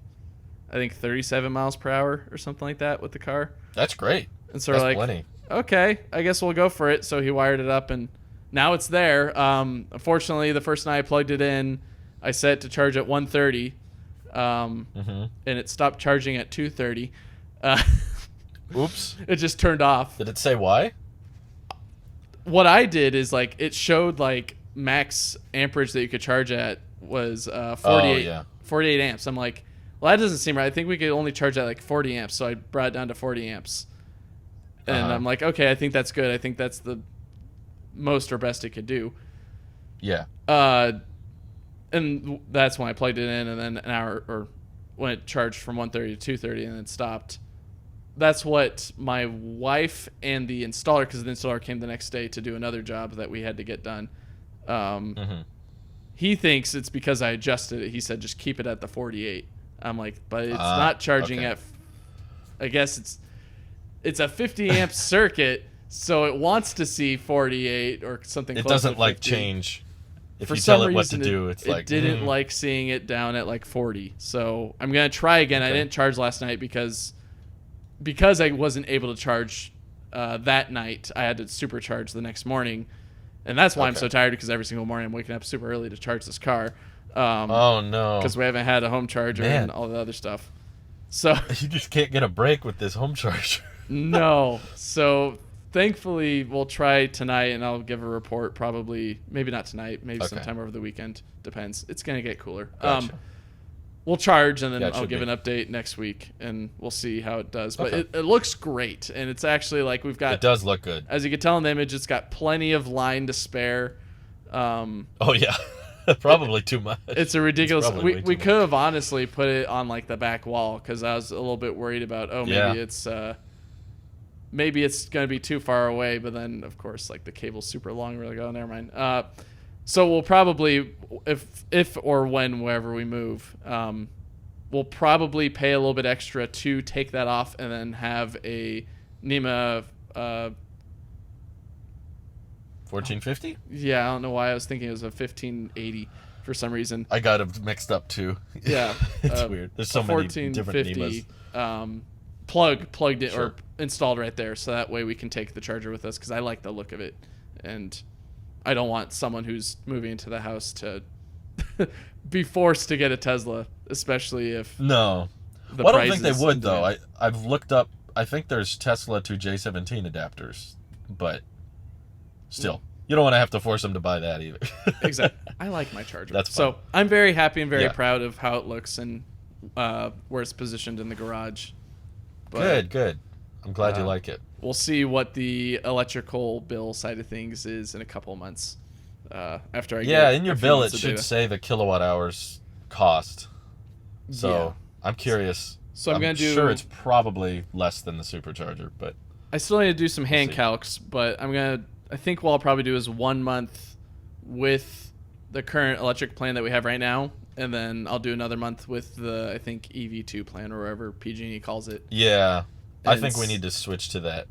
I think 37 miles per hour or something like that with the car. That's great. And so we're like, plenty. Okay, I guess we'll go for it. So he wired it up and now it's there. Unfortunately, the first night I plugged it in, I set it to charge at 130, and it stopped charging at 230. Oops. It just turned off. Did it say why? What I did is like it showed like max amperage that you could charge at was 48 amps. I'm like, well, that doesn't seem right. I think we could only charge at like 40 amps. So I brought it down to 40 amps. And I'm like, okay, I think that's good. I think that's the most or best it could do. Yeah. And that's when I plugged it in, and then an hour, or when it charged from 130 to 230 and then stopped. That's what my wife and the installer, because the installer came the next day to do another job that we had to get done. He thinks it's because I adjusted it. He said, just keep it at the 48. I'm like, but it's not charging at, I guess it's a 50 amp circuit, so it wants to see 48 or something close to 50. It doesn't like change. If For you tell some it what to reason, do, it's like... It didn't like seeing it down at like 40. So I'm going to try again. Okay. I didn't charge last night because I wasn't able to charge that night. I had to supercharge the next morning. And that's why I'm so tired, because every single morning I'm waking up super early to charge this car. Oh, no. Because we haven't had a home charger and all the other stuff. So you just can't get a break with this home charger. No. So thankfully, we'll try tonight, and I'll give a report probably, maybe not tonight, maybe sometime over the weekend. Depends. It's going to get cooler. Gotcha. We'll charge, and then I'll give an update next week, and we'll see how it does. But it looks great, and it's actually like we've got... It does look good. As you can tell in the image, it's got plenty of line to spare. Oh, yeah. Probably too much. It's a ridiculous... We could have honestly put it on like the back wall, because I was a little bit worried about, maybe it's going to be too far away, but then, of course, like the cable's super long. We're like, oh, never mind. So we'll probably, if or when, wherever we move, we'll probably pay a little bit extra to take that off and then have a NEMA... 1450? Yeah, I don't know why I was thinking it was a 1580 for some reason. I got them mixed up too. Yeah. It's weird. There's so many different NEMAs. Plugged it or installed right there, so that way we can take the charger with us, because I like the look of it, and I don't want someone who's moving into the house to be forced to get a Tesla, especially if I don't think they would though. I've looked up. I think there's Tesla to J17 adapters, but still, you don't want to have to force them to buy that either. Exactly. I like my charger. That's fun. So I'm very happy and very proud of how it looks and where it's positioned in the garage. But, good. I'm glad you like it. We'll see what the electrical bill side of things is in a couple of months. After I get in your bill it should say the kilowatt hours cost. So I'm curious. So I'm sure it's probably less than the supercharger, but I still need to do some hand calcs. But I'm gonna I think what I'll probably do is 1 month with the current electric plan that we have right now, and then I'll do another month with the, I think, EV2 plan or whatever PG&E calls it. Yeah. I And think we need to switch to that.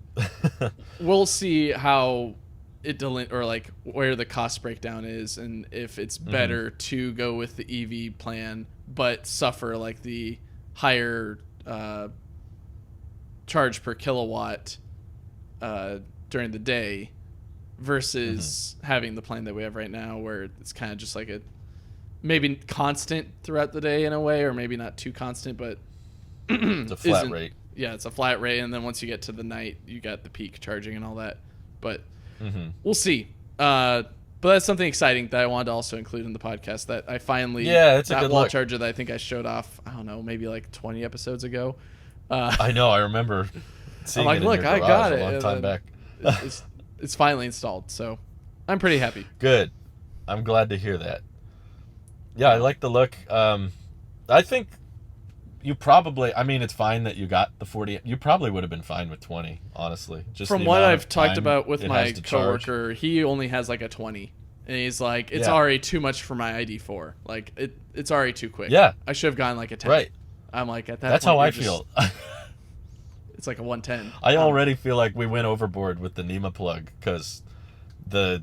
We'll see how it or like where the cost breakdown is, and if it's better to go with the EV plan but suffer like the higher charge per kilowatt during the day versus having the plan that we have right now, where it's kind of just like a maybe constant throughout the day in a way, or maybe not too constant, but It's a flat rate. Yeah, it's a flat rate, and then once you get to the night, you got the peak charging and all that. But we'll see. But that's something exciting that I wanted to also include in the podcast, that I finally it's a that good wall look. charger that I think I showed off, I don't know, maybe like 20 episodes ago. I know. I remember seeing I'm like, it in look, your I garage got a it. long And time then back. it's finally installed, so I'm pretty happy. Good. I'm glad to hear that. Yeah, I like the look. I think you probably, I mean, it's fine that you got the 40. You probably would have been fine with 20, honestly. Just From the what amount I've of talked time about with it my has to charge. coworker, he only has like a 20. And he's like, it's Yeah. already too much for my ID4. Like, it's already too quick. Yeah. I should have gotten like a 10. Right. I'm like, at that That's point, how I you're just- feel. It's like a 110. I already feel like we went overboard with the NEMA plug, because the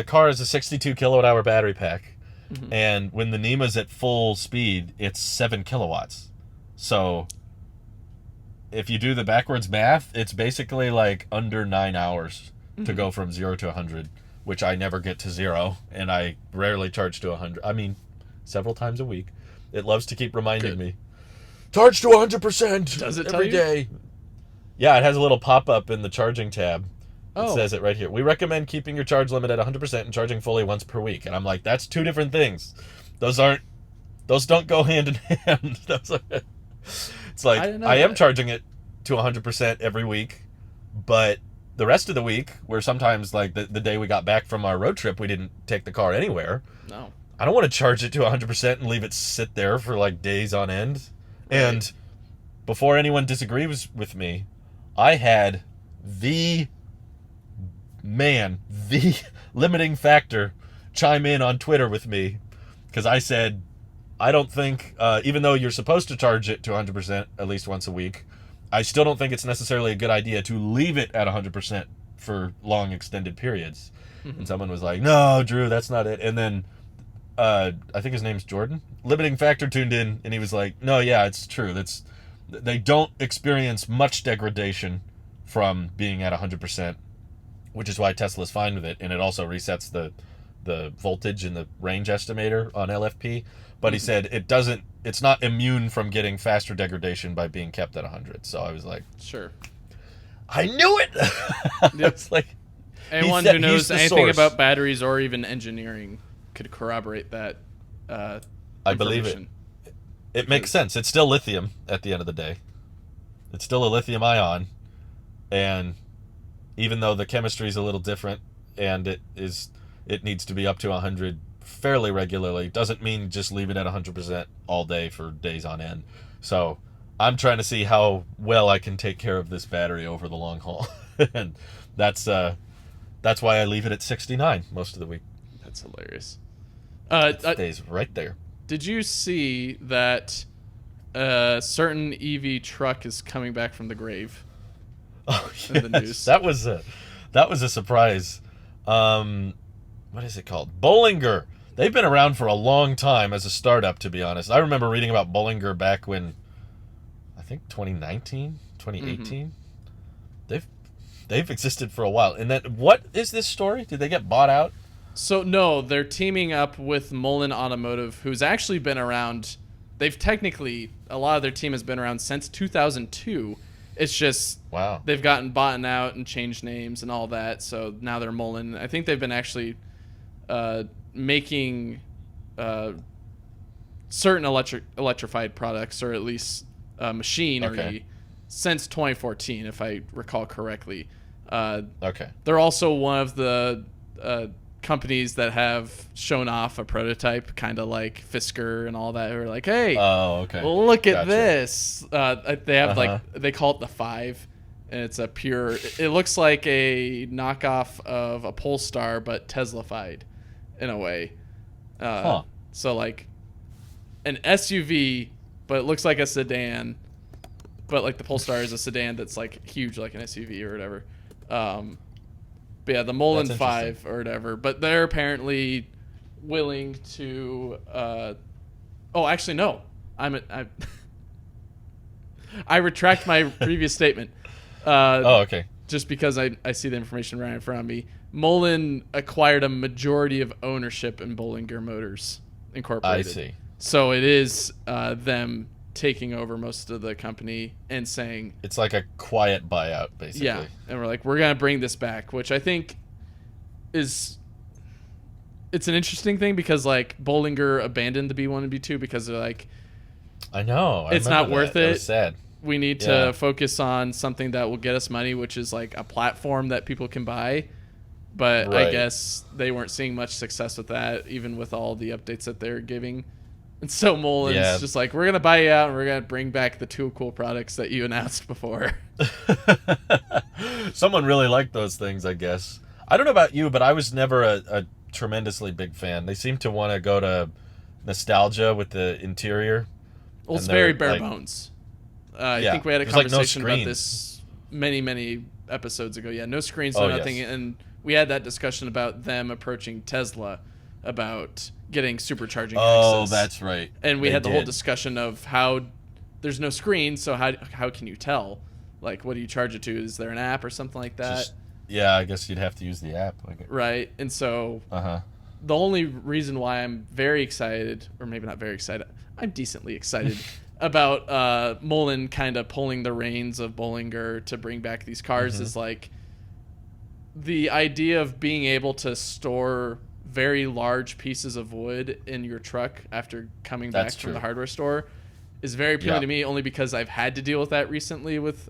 car is a 62 kilowatt hour battery pack, and when the NEMA's at full speed, it's 7 kilowatts. So if you do the backwards math, it's basically like under 9 hours to go from 0 to 100, which I never get to 0, and I rarely charge to 100. I mean, several times a week. It loves to keep reminding me, charge to 100% Does it tell every you? day. Yeah, it has a little pop-up in the charging tab. It Oh. says it right here. We recommend keeping your charge limit at 100% and charging fully once per week. And I'm like, that's two different things. Those don't go hand in hand. It's like, I didn't know I am that. charging it to 100% every week, but the rest of the week, where sometimes like the day we got back from our road trip, we didn't take the car anywhere. No. I don't want to charge it to 100% and leave it sit there for like days on end. Right. And before anyone disagrees with me, I had the limiting factor chime in on Twitter with me, because I said, I don't think, even though you're supposed to charge it to 100% at least once a week, I still don't think it's necessarily a good idea to leave it at 100% for long extended periods. And someone was like, no, Drew, that's not it. And then I think his name's Jordan. Limiting Factor tuned in, and he was like, no, yeah, it's true. They don't experience much degradation from being at 100%, which is why Tesla's fine with it. And it also resets the voltage in the range estimator on LFP. But he said it's not immune from getting faster degradation by being kept at 100. So I was like, Sure. I knew it. Yep. It's like, Anyone said who knows he's the anything source. about batteries or even engineering could corroborate that. I believe it. information. It makes sense. It's still lithium at the end of the day. It's still a lithium ion, and even though the chemistry is a little different and it needs to be up to 100 fairly regularly, doesn't mean just leave it at 100% all day for days on end. So I'm trying to see how well I can take care of this battery over the long haul. And that's why I leave it at 69 most of the week. That's hilarious. It stays right there. Did you see that a certain EV truck is coming back from the grave? Oh, In the yes. news. That was a surprise. What is it called? Bollinger. They've been around for a long time as a startup, to be honest. I remember reading about Bollinger back when, I think 2019, 2018. They've existed for a while. And then, what is this story? Did they get bought out? So no, they're teaming up with Mullen Automotive, who's actually been around. They've technically, a lot of their team has been around since 2002. It's just Wow. they've gotten bought out and changed names and all that. So now they're Mullen. I think they've been actually making certain electrified products, or at least machinery, Okay. since 2014, if I recall correctly. Okay. They're also one of the companies that have shown off a prototype, kind of like Fisker and all that. Who are like, hey, Oh, okay. look at Gotcha. this. They have Uh-huh. like, they call it the 5, and it's a pure. It looks like a knockoff of a Polestar, but Tesla-fied, in a way. So like an SUV, but it looks like a sedan. But like the Polestar is a sedan that's like huge, like an SUV or whatever. But yeah, the Mullen 5 or whatever. But they're apparently willing to. Oh, actually, no. I retract my previous statement. Okay. Just because I see the information right in front of me. Mullen acquired a majority of ownership in Bollinger Motors Incorporated. I see. So it is them taking over most of the company and saying... It's like a quiet buyout, basically. Yeah, and we're like, we're going to bring this back, which I think is... It's an interesting thing because, like, Bollinger abandoned the B1 and B2 because they're like... I know. It's not worth it. That was sad. We need to focus on something that will get us money, which is like a platform that people can buy. But Right. I guess they weren't seeing much success with that, even with all the updates that they're giving. And so Mullen's just like, we're going to buy you out and we're going to bring back the two cool products that you announced before. Someone really liked those things, I guess. I don't know about you, but I was never a tremendously big fan. They seem to want to go to nostalgia with the interior. Well, it's very bare bones. I think we had a conversation about this many episodes ago. Yeah, no screens, no nothing. Yes. And we had that discussion about them approaching Tesla about getting supercharging access. Oh, that's right. And we had the whole discussion of how there's no screen, so how can you tell? Like, what do you charge it to? Is there an app or something like that? I guess you'd have to use the app. Right, and so the only reason why I'm very excited, or maybe not very excited, I'm decently excited about Mullen kind of pulling the reins of Bollinger to bring back these cars is like the idea of being able to store very large pieces of wood in your truck after coming back from the hardware store is very appealing to me, only because I've had to deal with that recently with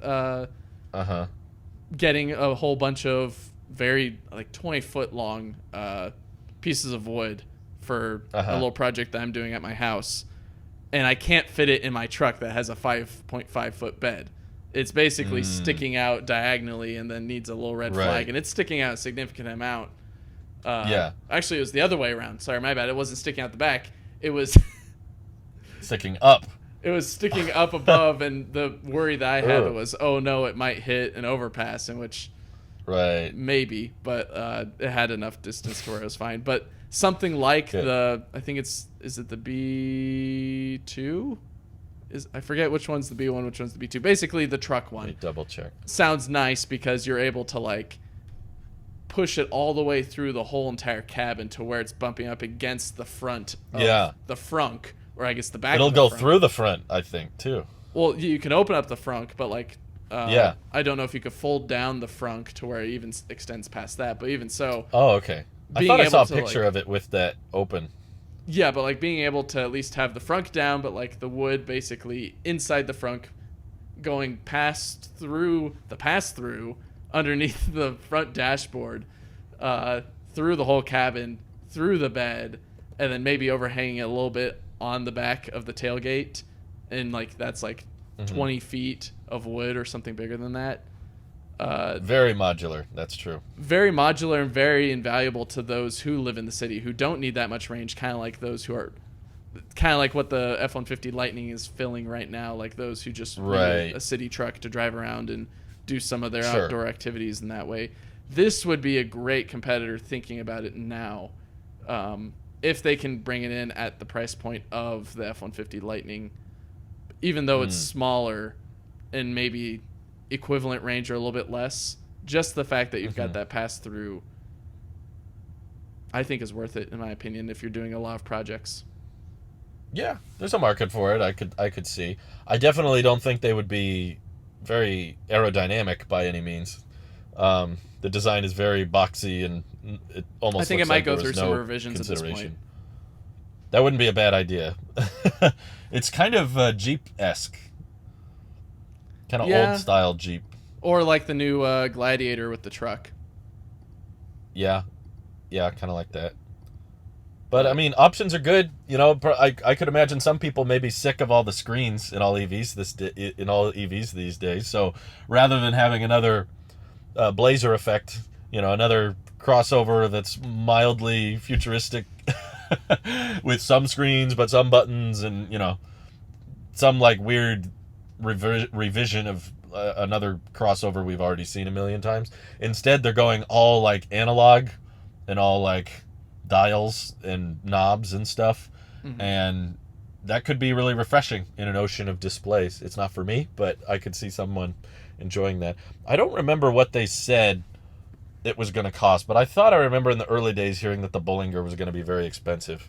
getting a whole bunch of very like 20-foot long pieces of wood for a little project that I'm doing at my house. And I can't fit it in my truck that has a 5.5 foot bed. It's basically sticking out diagonally and then needs a little red flag. And it's sticking out a significant amount. Actually, it was the other way around. Sorry, my bad. It wasn't sticking out the back. It was... sticking up. It was sticking up above, and the worry that I had was, oh no, it might hit an overpass, in which... Maybe, but it had enough distance to where it was fine. But something like I think is it the B2? I forget which one's the B1, which one's the B2. Basically, the truck one. Let me double check. Sounds nice because you're able to like push it all the way through the whole entire cabin to where it's bumping up against the front of the frunk, or I guess the back. It'll of the go frunk. through the front, I think, too. Well, you can open up the frunk, but like I don't know if you could fold down the frunk to where it even extends past that, but even so. Oh, okay. I thought I saw a picture of it with that open. Yeah, but like being able to at least have the frunk down, but like the wood basically inside the frunk going through the pass-through underneath the front dashboard, through the whole cabin, through the bed, and then maybe overhanging it a little bit on the back of the tailgate. And like that's like 20 feet of wood or something bigger than that. Very modular. That's true. Very modular and very invaluable to those who live in the city who don't need that much range, kind of like those who are kind of like what the F-150 Lightning is filling right now, like those who just need a city truck to drive around and do some of their outdoor activities in that way. This would be a great competitor thinking about it now, if they can bring it in at the price point of the F-150 Lightning, even though it's smaller and maybe equivalent range or a little bit less. Just the fact that you've got that pass through, I think, is worth it in my opinion if you're doing a lot of projects. Yeah, there's a market for it. I could see. I definitely don't think they would be very aerodynamic by any means. The design is very boxy and it almost. I think looks it might like go there was through some no revisions at this point. That wouldn't be a bad idea. It's kind of Jeep-esque. Kind of old style Jeep. Or like the new Gladiator with the truck. Yeah, kind of like that. But I mean, options are good. You know, I could imagine some people may be sick of all the screens in all EVs these days. So rather than having another Blazer effect, you know, another crossover that's mildly futuristic with some screens but some buttons, and you know, some like weird revision of another crossover we've already seen a million times. Instead, they're going all like analog and all like dials and knobs and stuff. Mm-hmm. And that could be really refreshing in an ocean of displays. It's not for me, but I could see someone enjoying that. I don't remember what they said it was going to cost, but I thought I remember in the early days hearing that the Bollinger was going to be very expensive.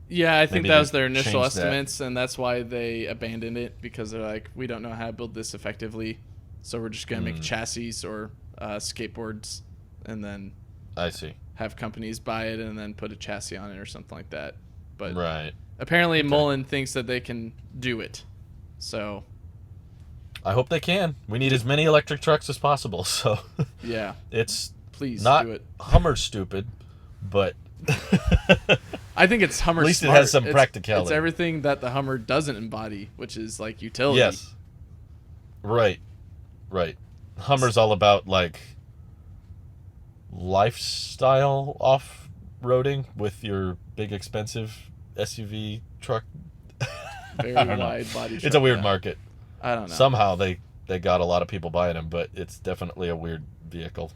Yeah, I think Maybe that they was their initial changed that. estimates, and that's why they abandoned it, because they're like, we don't know how to build this effectively, so we're just going to make chassis or skateboards, and then I see. have companies buy it and then put a chassis on it or something like that. But Right. apparently Mullen thinks that they can do it. So I hope they can. We need as many electric trucks as possible. So yeah, it's please not do it. Hummer stupid, but I think it's Hummer. At least smart. it has some It's practicality. everything that the Hummer doesn't embody, which is like utility. Yes. Right. Right. Hummer's all about like lifestyle off-roading with your big expensive SUV truck. Very I don't know. wide body. It's truck, a weird yeah. market. I don't know. Somehow they got a lot of people buying them, but it's definitely a weird vehicle.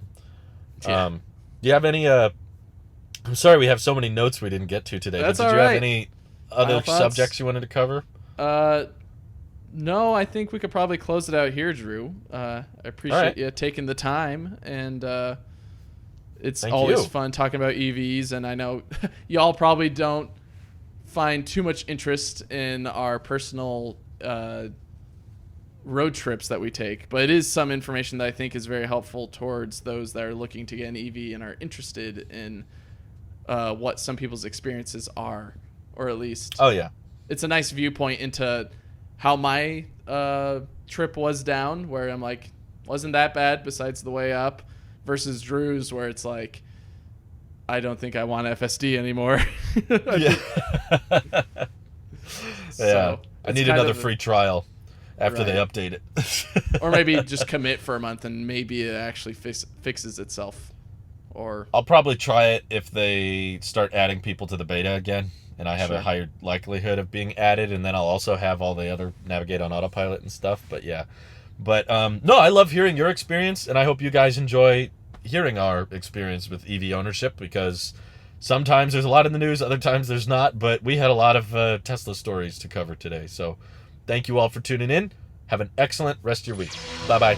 Yeah. Do you have any I'm sorry we have so many notes we didn't get to today. That's but did all you have right. any other Final thoughts? subjects you wanted to cover? No, I think we could probably close it out here, Drew. I appreciate right. you taking the time, and it's Thank always you. fun talking about EVs. And I know y'all probably don't find too much interest in our personal road trips that we take, but it is some information that I think is very helpful towards those that are looking to get an EV and are interested in what some people's experiences are, or at least Oh yeah. it's a nice viewpoint into how my trip was down, where I'm like, wasn't that bad besides the way up, versus Drew's, where it's like, I don't think I want FSD anymore. Yeah. So, yeah. I it's need kind another of- free trial after they Right. update it. or maybe just commit for a month and maybe it actually fixes itself. Or I'll probably try it if they start adding people to the beta again, and I have Sure. a higher likelihood of being added, and then I'll also have all the other navigate on autopilot and stuff. But yeah, no, I love hearing your experience, and I hope you guys enjoy hearing our experience with EV ownership, because sometimes there's a lot in the news, other times there's not, but we had a lot of Tesla stories to cover today. So thank you all for tuning in. Have an excellent rest of your week. Bye bye.